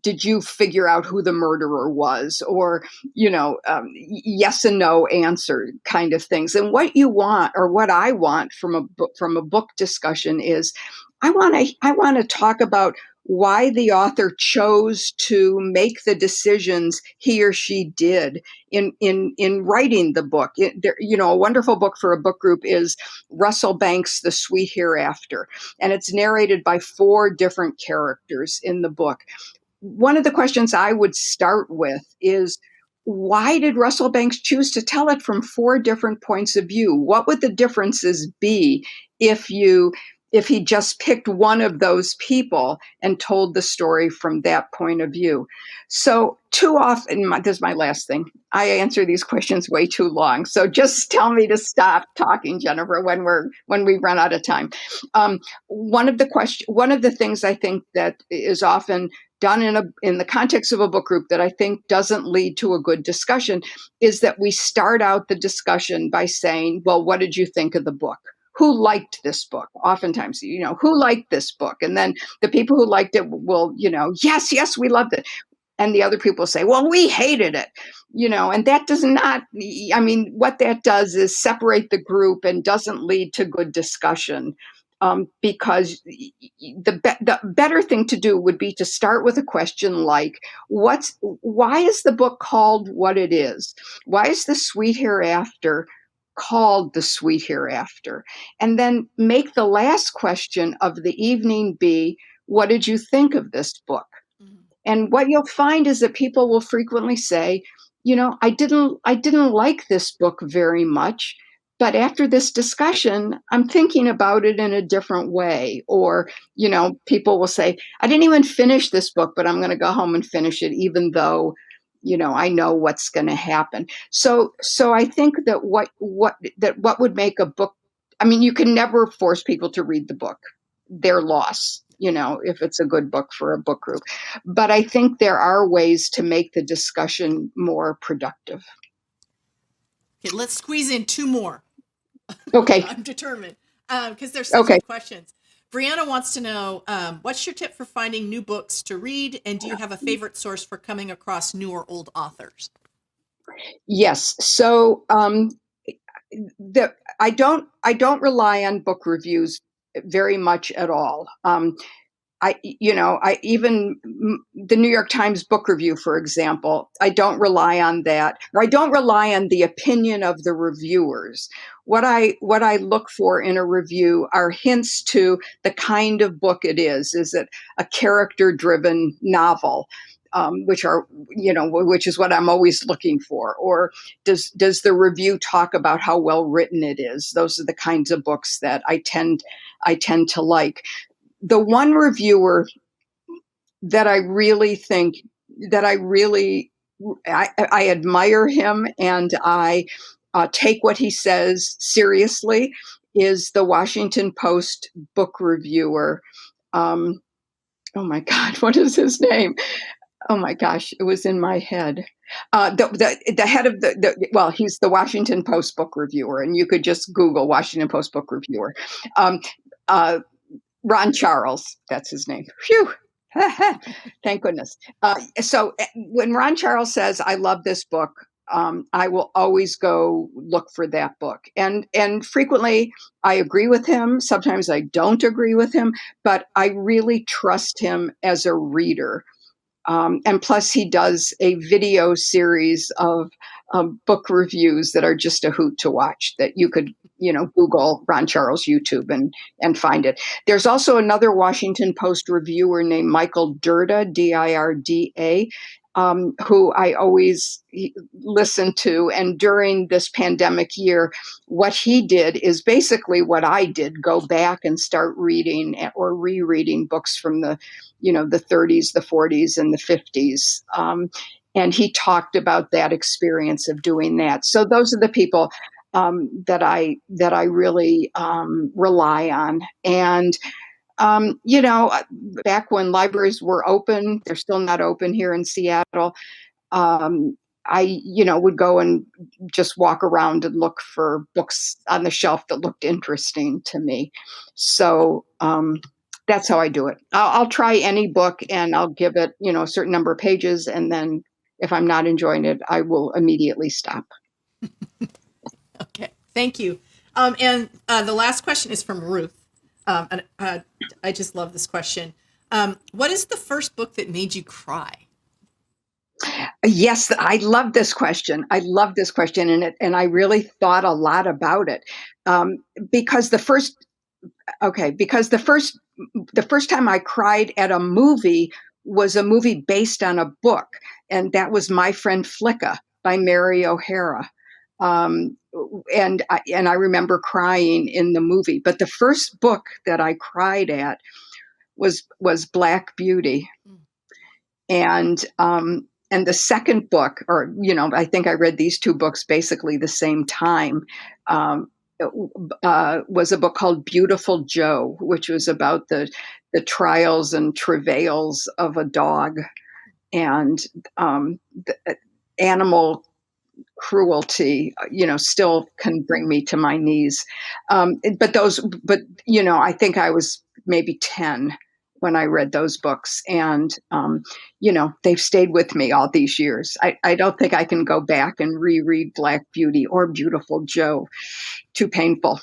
did you figure out who the murderer was, or, yes and no answer kind of things. And what you want, or what I want from a book discussion is I want to talk about why the author chose to make the decisions he or she did in writing the book. A wonderful book for a book group is Russell Banks' The Sweet Hereafter, and it's narrated by 4 different characters in the book. One of the questions I would start with is, why did Russell Banks choose to tell it from 4 different points of view? What would the differences be if you if he just picked one of those people and told the story from that point of view. So too often, this is my last thing, I answer these questions way too long. So just tell me to stop talking, Jennifer, when we run out of time. One of the things I think that is often done in the context of a book group that I think doesn't lead to a good discussion is that we start out the discussion by saying, well, what did you think of the book? Who liked this book? Oftentimes, who liked this book? And then the people who liked it will, yes, we loved it. And the other people say, well, we hated it, and that does not, what that does is separate the group and doesn't lead to good discussion. Because the better thing to do would be to start with a question like, why is the book called what it is? Why is The Sweet Hereafter called The Sweet Hereafter? And then make the last question of the evening be, what did you think of this book? Mm-hmm. And what you'll find is that people will frequently say, I didn't like this book very much. But after this discussion, I'm thinking about it in a different way. Or, people will say, I didn't even finish this book, but I'm going to go home and finish it, even though, I know what's going to happen. So I think that what would make a book, you can never force people to read the book. Their loss, if it's a good book for a book group. But I think there are ways to make the discussion more productive. Okay, let's squeeze in two more. Okay. I'm determined because there's such good questions. Brianna wants to know, what's your tip for finding new books to read? And do you have a favorite source for coming across new or old authors? Yes. So I don't rely on book reviews very much at all. Even the New York Times book review, for example, I don't rely on that, or I don't rely on the opinion of the reviewers. What I look for in a review are hints to the kind of book it is. Is it a character-driven novel? Which is what I'm always looking for. Or does the review talk about how well written it is? Those are the kinds of books that I tend to like. The one reviewer that I really think that I admire him and I take what he says seriously is the Washington Post book reviewer. Oh my God, what is his name? Oh my gosh, it was in my head. The head of he's the Washington Post book reviewer, and you could just Google Washington Post book reviewer. Ron Charles, that's his name. Phew. Thank goodness. So when Ron Charles says, I love this book, I will always go look for that book. And frequently I agree with him. Sometimes I don't agree with him, but I really trust him as a reader. And plus he does a video series of book reviews that are just a hoot to watch that you could, Google Ron Charles YouTube and find it. There's also another Washington Post reviewer named Michael Dirda, Dirda, who I always listen to. And during this pandemic year, what he did is basically what I did, go back and start reading or rereading books from the 30s, the 40s, and the 50s. And he talked about that experience of doing that. So those are the people that I really rely on. And back when libraries were open, they're still not open here in Seattle. I would go and just walk around and look for books on the shelf that looked interesting to me. So that's how I do it. I'll try any book and I'll give it, a certain number of pages. And then if I'm not enjoying it, I will immediately stop. Okay. Thank you. And the last question is from Ruth. And I just love this question. What is the first book that made you cry? Yes, I love this question. And I really thought a lot about it. Because the first time I cried at a movie was a movie based on a book, and that was My Friend Flicka by Mary O'Hara. And I remember crying in the movie. But the first book that I cried at was Black Beauty. And the second book, or I think I read these two books basically the same time, was a book called Beautiful Joe, which was about the trials and travails of a dog, and the animal cruelty, still can bring me to my knees. But I think I was maybe 10 when I read those books, and they've stayed with me all these years. I don't think I can go back and reread Black Beauty or Beautiful Joe. Too painful.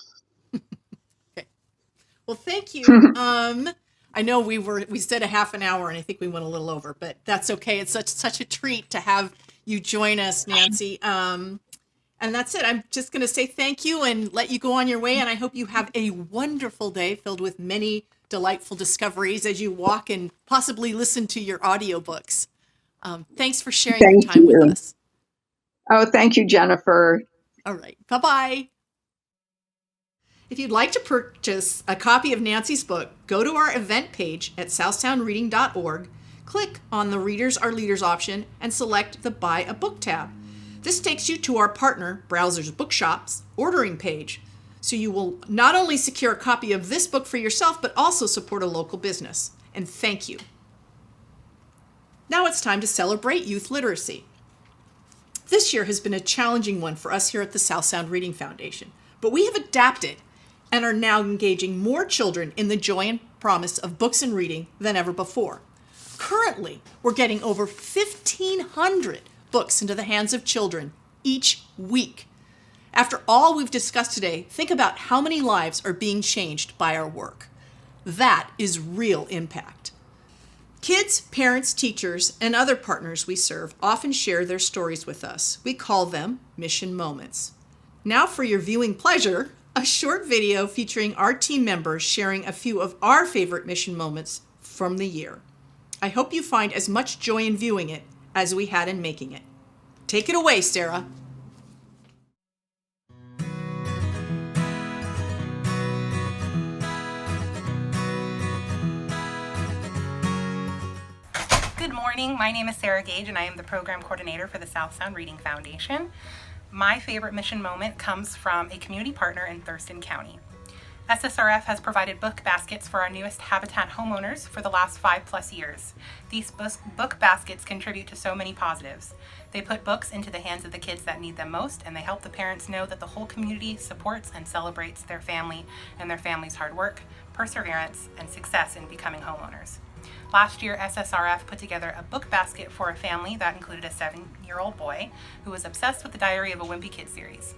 Okay. Well, thank you. I know we said a half an hour, and I think we went a little over, but that's okay. It's such a treat to have you join us, Nancy. And that's it. I'm just going to say thank you and let you go on your way. And I hope you have a wonderful day filled with many delightful discoveries as you walk and possibly listen to your audiobooks. Thanks for sharing your time with us. Oh, thank you, Jennifer. All right. Bye-bye. If you'd like to purchase a copy of Nancy's book, go to our event page at southtownreading.org, click on the Readers Are Leaders option, and select the Buy a Book tab. This takes you to our partner, Browser's Bookshop's, ordering page, so you will not only secure a copy of this book for yourself, but also support a local business. And thank you. Now it's time to celebrate youth literacy. This year has been a challenging one for us here at the South Sound Reading Foundation, but we have adapted and are now engaging more children in the joy and promise of books and reading than ever before. Currently, we're getting over 1,500 books into the hands of children each week. After all we've discussed today, think about how many lives are being changed by our work. That is real impact. Kids, parents, teachers, and other partners we serve often share their stories with us. We call them mission moments. Now for your viewing pleasure, a short video featuring our team members sharing a few of our favorite mission moments from the year. I hope you find as much joy in viewing it as we had in making it. Take it away, Sarah. Good morning, my name is Sarah Gage and I am the program coordinator for the South Sound Reading Foundation. My favorite mission moment comes from a community partner in Thurston County. SSRF has provided book baskets for our newest Habitat homeowners for the last 5+ years. These book baskets contribute to so many positives. They put books into the hands of the kids that need them most, and they help the parents know that the whole community supports and celebrates their family and their family's hard work, perseverance, and success in becoming homeowners. Last year, SSRF put together a book basket for a family that included a 7-year-old boy who was obsessed with the Diary of a Wimpy Kid series.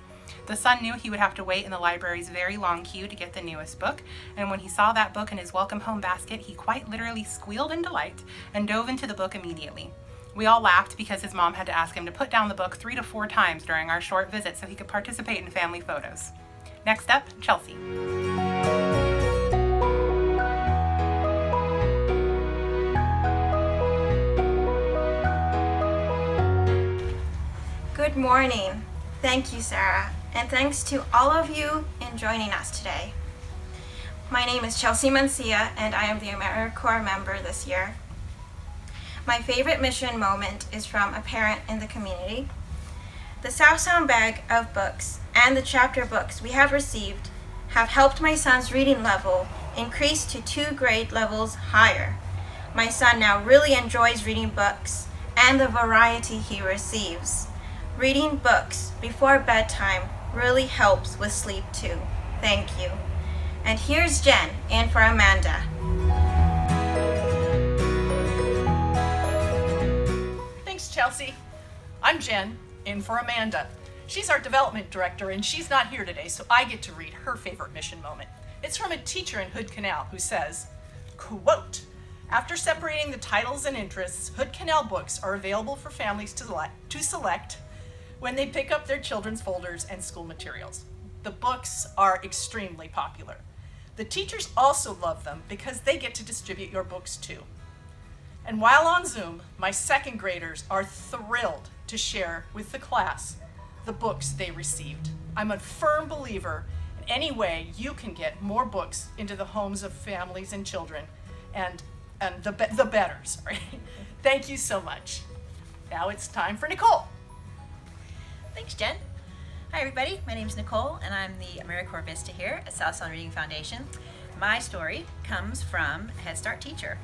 The son knew he would have to wait in the library's very long queue to get the newest book, and when he saw that book in his welcome home basket, he quite literally squealed in delight and dove into the book immediately. We all laughed because his mom had to ask him to put down the book 3 to 4 times during our short visit so he could participate in family photos. Next up, Chelsea. Good morning. Thank you, Sarah, and thanks to all of you in joining us today. My name is Chelsea Mancia, and I am the AmeriCorps member this year. My favorite mission moment is from a parent in the community. The South Sound bag of books and the chapter books we have received have helped my son's reading level increase to 2 grade levels higher. My son now really enjoys reading books and the variety he receives. Reading books before bedtime really helps with sleep too. Thank you. And here's Jen in for Amanda. Thanks, Chelsea. I'm Jen, in for Amanda. She's our development director, and she's not here today, so I get to read her favorite mission moment. It's from a teacher in Hood Canal who says, quote, "After separating the titles and interests, Hood Canal books are available for families to select when they pick up their children's folders and school materials. The books are extremely popular. The teachers also love them because they get to distribute your books too. And while on Zoom, my 2nd graders are thrilled to share with the class the books they received. I'm a firm believer in any way you can get more books into the homes of families and children, and the better, sorry. Thank you so much. Now it's time for Nicole. Thanks, Jen. Hi, everybody. My name is Nicole, and I'm the AmeriCorps Vista here at South Sound Reading Foundation. My story comes from a Head Start teacher.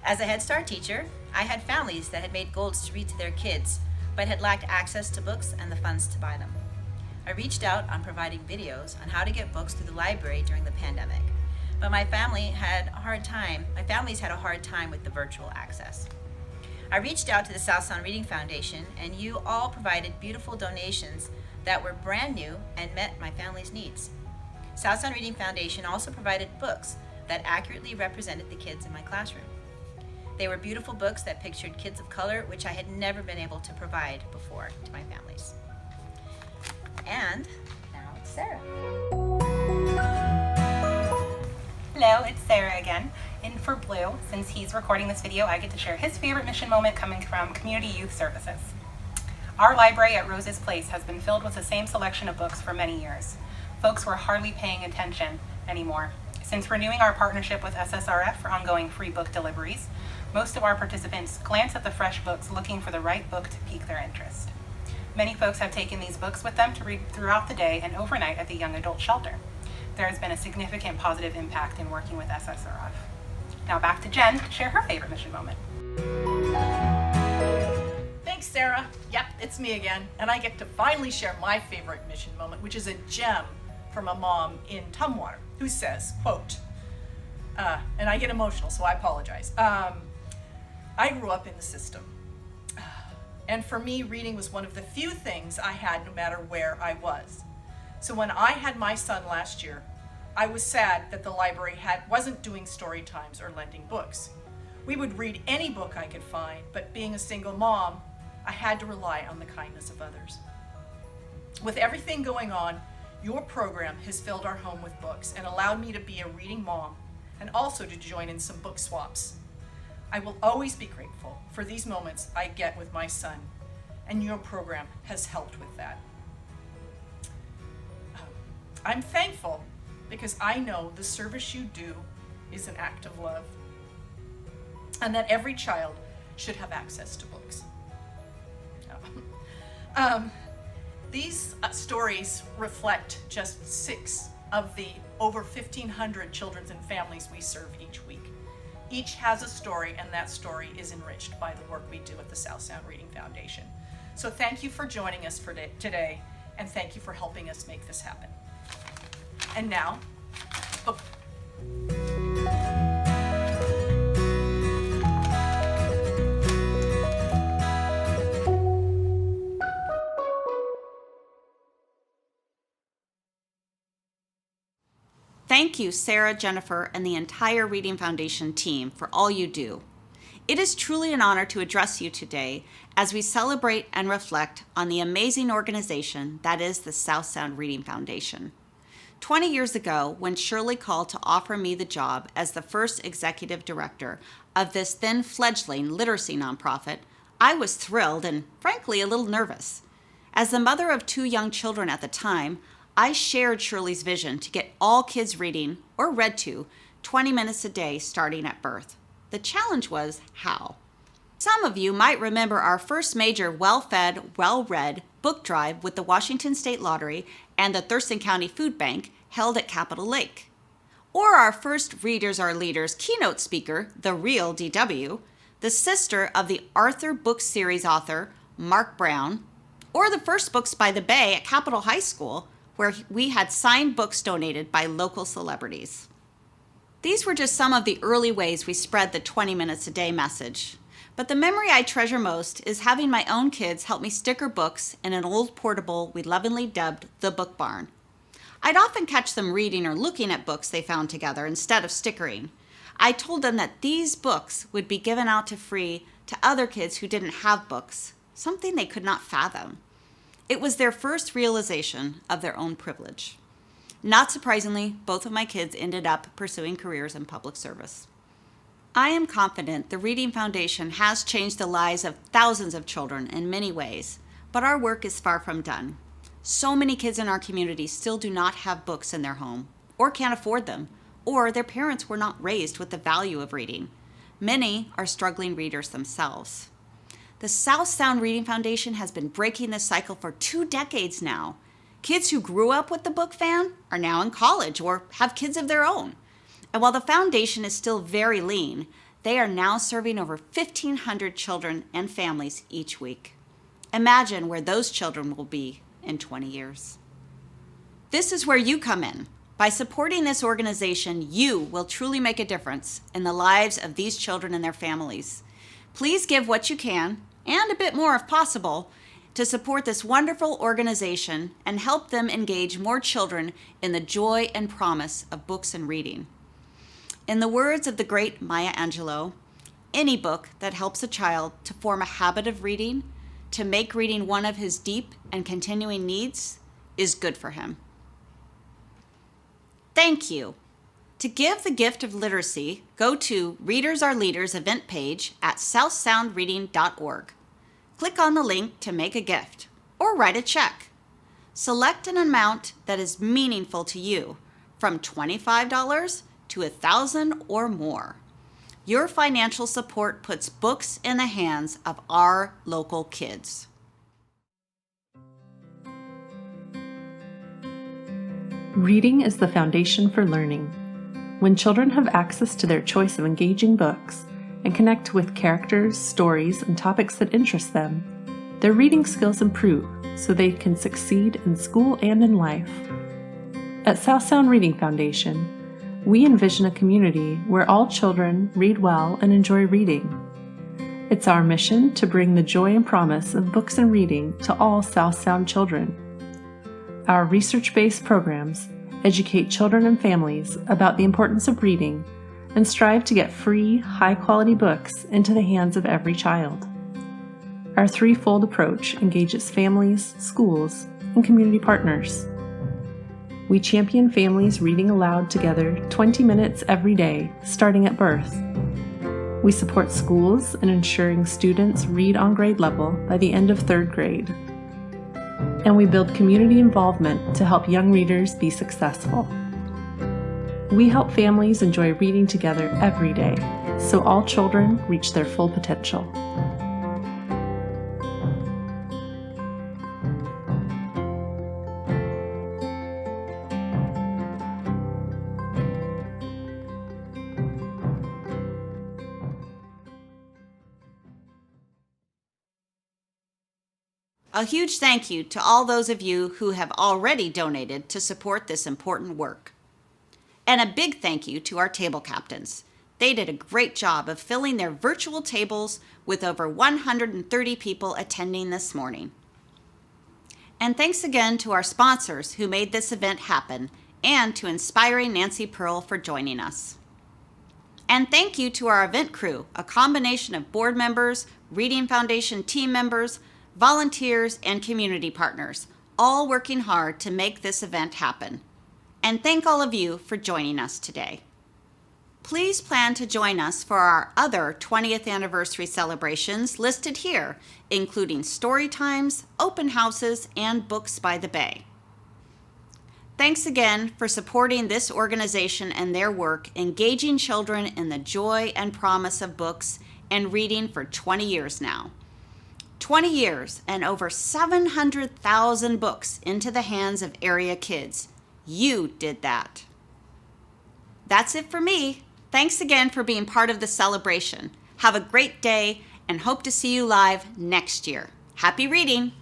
As a Head Start teacher, I had families that had made goals to read to their kids, but had lacked access to books and the funds to buy them. I reached out on providing videos on how to get books through the library during the pandemic, but my families had a hard time with the virtual access. I reached out to the South Sound Reading Foundation, and you all provided beautiful donations that were brand new and met my family's needs. South Sound Reading Foundation also provided books that accurately represented the kids in my classroom. They were beautiful books that pictured kids of color, which I had never been able to provide before to my families. And now it's Sarah. Hello, it's Sarah again. In for Blue, since he's recording this video, I get to share his favorite mission moment coming from Community Youth Services. Our library at Rose's Place has been filled with the same selection of books for many years. Folks were hardly paying attention anymore. Since renewing our partnership with SSRF for ongoing free book deliveries, most of our participants glance at the fresh books looking for the right book to pique their interest. Many folks have taken these books with them to read throughout the day and overnight at the young adult shelter. There has been a significant positive impact in working with SSRF. Now back to Jen to share her favorite mission moment. Thanks, Sarah. Yep, it's me again, and I get to finally share my favorite mission moment, which is a gem from a mom in Tumwater who says, quote, and I get emotional, so I apologize. I grew up in the system, and for me, reading was one of the few things I had no matter where I was. So when I had my son last year, I was sad that the library wasn't doing story times or lending books. We would read any book I could find, but being a single mom, I had to rely on the kindness of others. With everything going on, your program has filled our home with books and allowed me to be a reading mom and also to join in some book swaps. I will always be grateful for these moments I get with my son, and your program has helped with that. I'm thankful because I know the service you do is an act of love, and that every child should have access to books. These stories reflect just 6 of the over 1,500 children and families we serve each week. Each has a story, and that story is enriched by the work we do at the South Sound Reading Foundation. So thank you for joining us for today, and thank you for helping us make this happen. And now, book. Thank you, Sarah, Jennifer, and the entire Reading Foundation team for all you do. It is truly an honor to address you today as we celebrate and reflect on the amazing organization that is the South Sound Reading Foundation. 20 years ago, when Shirley called to offer me the job as the first executive director of this then fledgling literacy nonprofit, I was thrilled and, frankly, a little nervous. As the mother of 2 young children at the time, I shared Shirley's vision to get all kids reading, or read to, 20 minutes a day starting at birth. The challenge was how. Some of you might remember our first major well-fed, well-read book drive with the Washington State Lottery and the Thurston County Food Bank held at Capitol Lake. Or our first Readers Are Leaders keynote speaker, the real DW, the sister of the Arthur book series author, Mark Brown, or the first books by the Bay at Capitol High School, where we had signed books donated by local celebrities. These were just some of the early ways we spread the 20 minutes a day message. But the memory I treasure most is having my own kids help me sticker books in an old portable we lovingly dubbed the Book Barn. I'd often catch them reading or looking at books they found together instead of stickering. I told them that these books would be given out to free to other kids who didn't have books, something they could not fathom. It was their first realization of their own privilege. Not surprisingly, both of my kids ended up pursuing careers in public service. I am confident the Reading Foundation has changed the lives of thousands of children in many ways, But our work is far from done. So many kids in our community still do not have books in their home, or can't afford them, or their parents were not raised with the value of reading. Many are struggling readers themselves. The South Sound Reading Foundation has been breaking this cycle for 2 decades now. Kids who grew up with the book fan are now in college or have kids of their own. And while the foundation is still very lean, they are now serving over 1,500 children and families each week. Imagine where those children will be in 20 years. This is where you come in. By supporting this organization, you will truly make a difference in the lives of these children and their families. Please give what you can, and a bit more if possible, to support this wonderful organization and help them engage more children in the joy and promise of books and reading. In the words of the great Maya Angelou, any book that helps a child to form a habit of reading, to make reading one of his deep and continuing needs, is good for him. Thank you. To give the gift of literacy, go to Readers Are Leaders event page at southsoundreading.org. Click on the link to make a gift or write a check. Select an amount that is meaningful to you, from $25 to $1,000 or more. Your financial support puts books in the hands of our local kids. Reading is the foundation for learning. When children have access to their choice of engaging books and connect with characters, stories, and topics that interest them, their reading skills improve so they can succeed in school and in life. At South Sound Reading Foundation, we envision a community where all children read well and enjoy reading. It's our mission to bring the joy and promise of books and reading to all South Sound children. Our research-based programs educate children and families about the importance of reading and strive to get free, high-quality books into the hands of every child. Our threefold approach engages families, schools, and community partners. We champion families reading aloud together 20 minutes every day, starting at birth. We support schools in ensuring students read on grade level by the end of 3rd grade. And we build community involvement to help young readers be successful. We help families enjoy reading together every day, so all children reach their full potential. A huge thank you to all those of you who have already donated to support this important work. And a big thank you to our table captains. They did a great job of filling their virtual tables with over 130 people attending this morning. And thanks again to our sponsors who made this event happen, and to Inspiring Nancy Pearl for joining us. And thank you to our event crew, a combination of board members, Reading Foundation team members, volunteers, and community partners, all working hard to make this event happen. And thank all of you for joining us today. Please plan to join us for our other 20th anniversary celebrations listed here, including story times, open houses, and Books by the Bay. Thanks again for supporting this organization and their work, engaging children in the joy and promise of books and reading for 20 years now. 20 years and over 700,000 books into the hands of area kids. You did that. That's it for me. Thanks again for being part of the celebration. Have a great day and hope to see you live next year. Happy reading!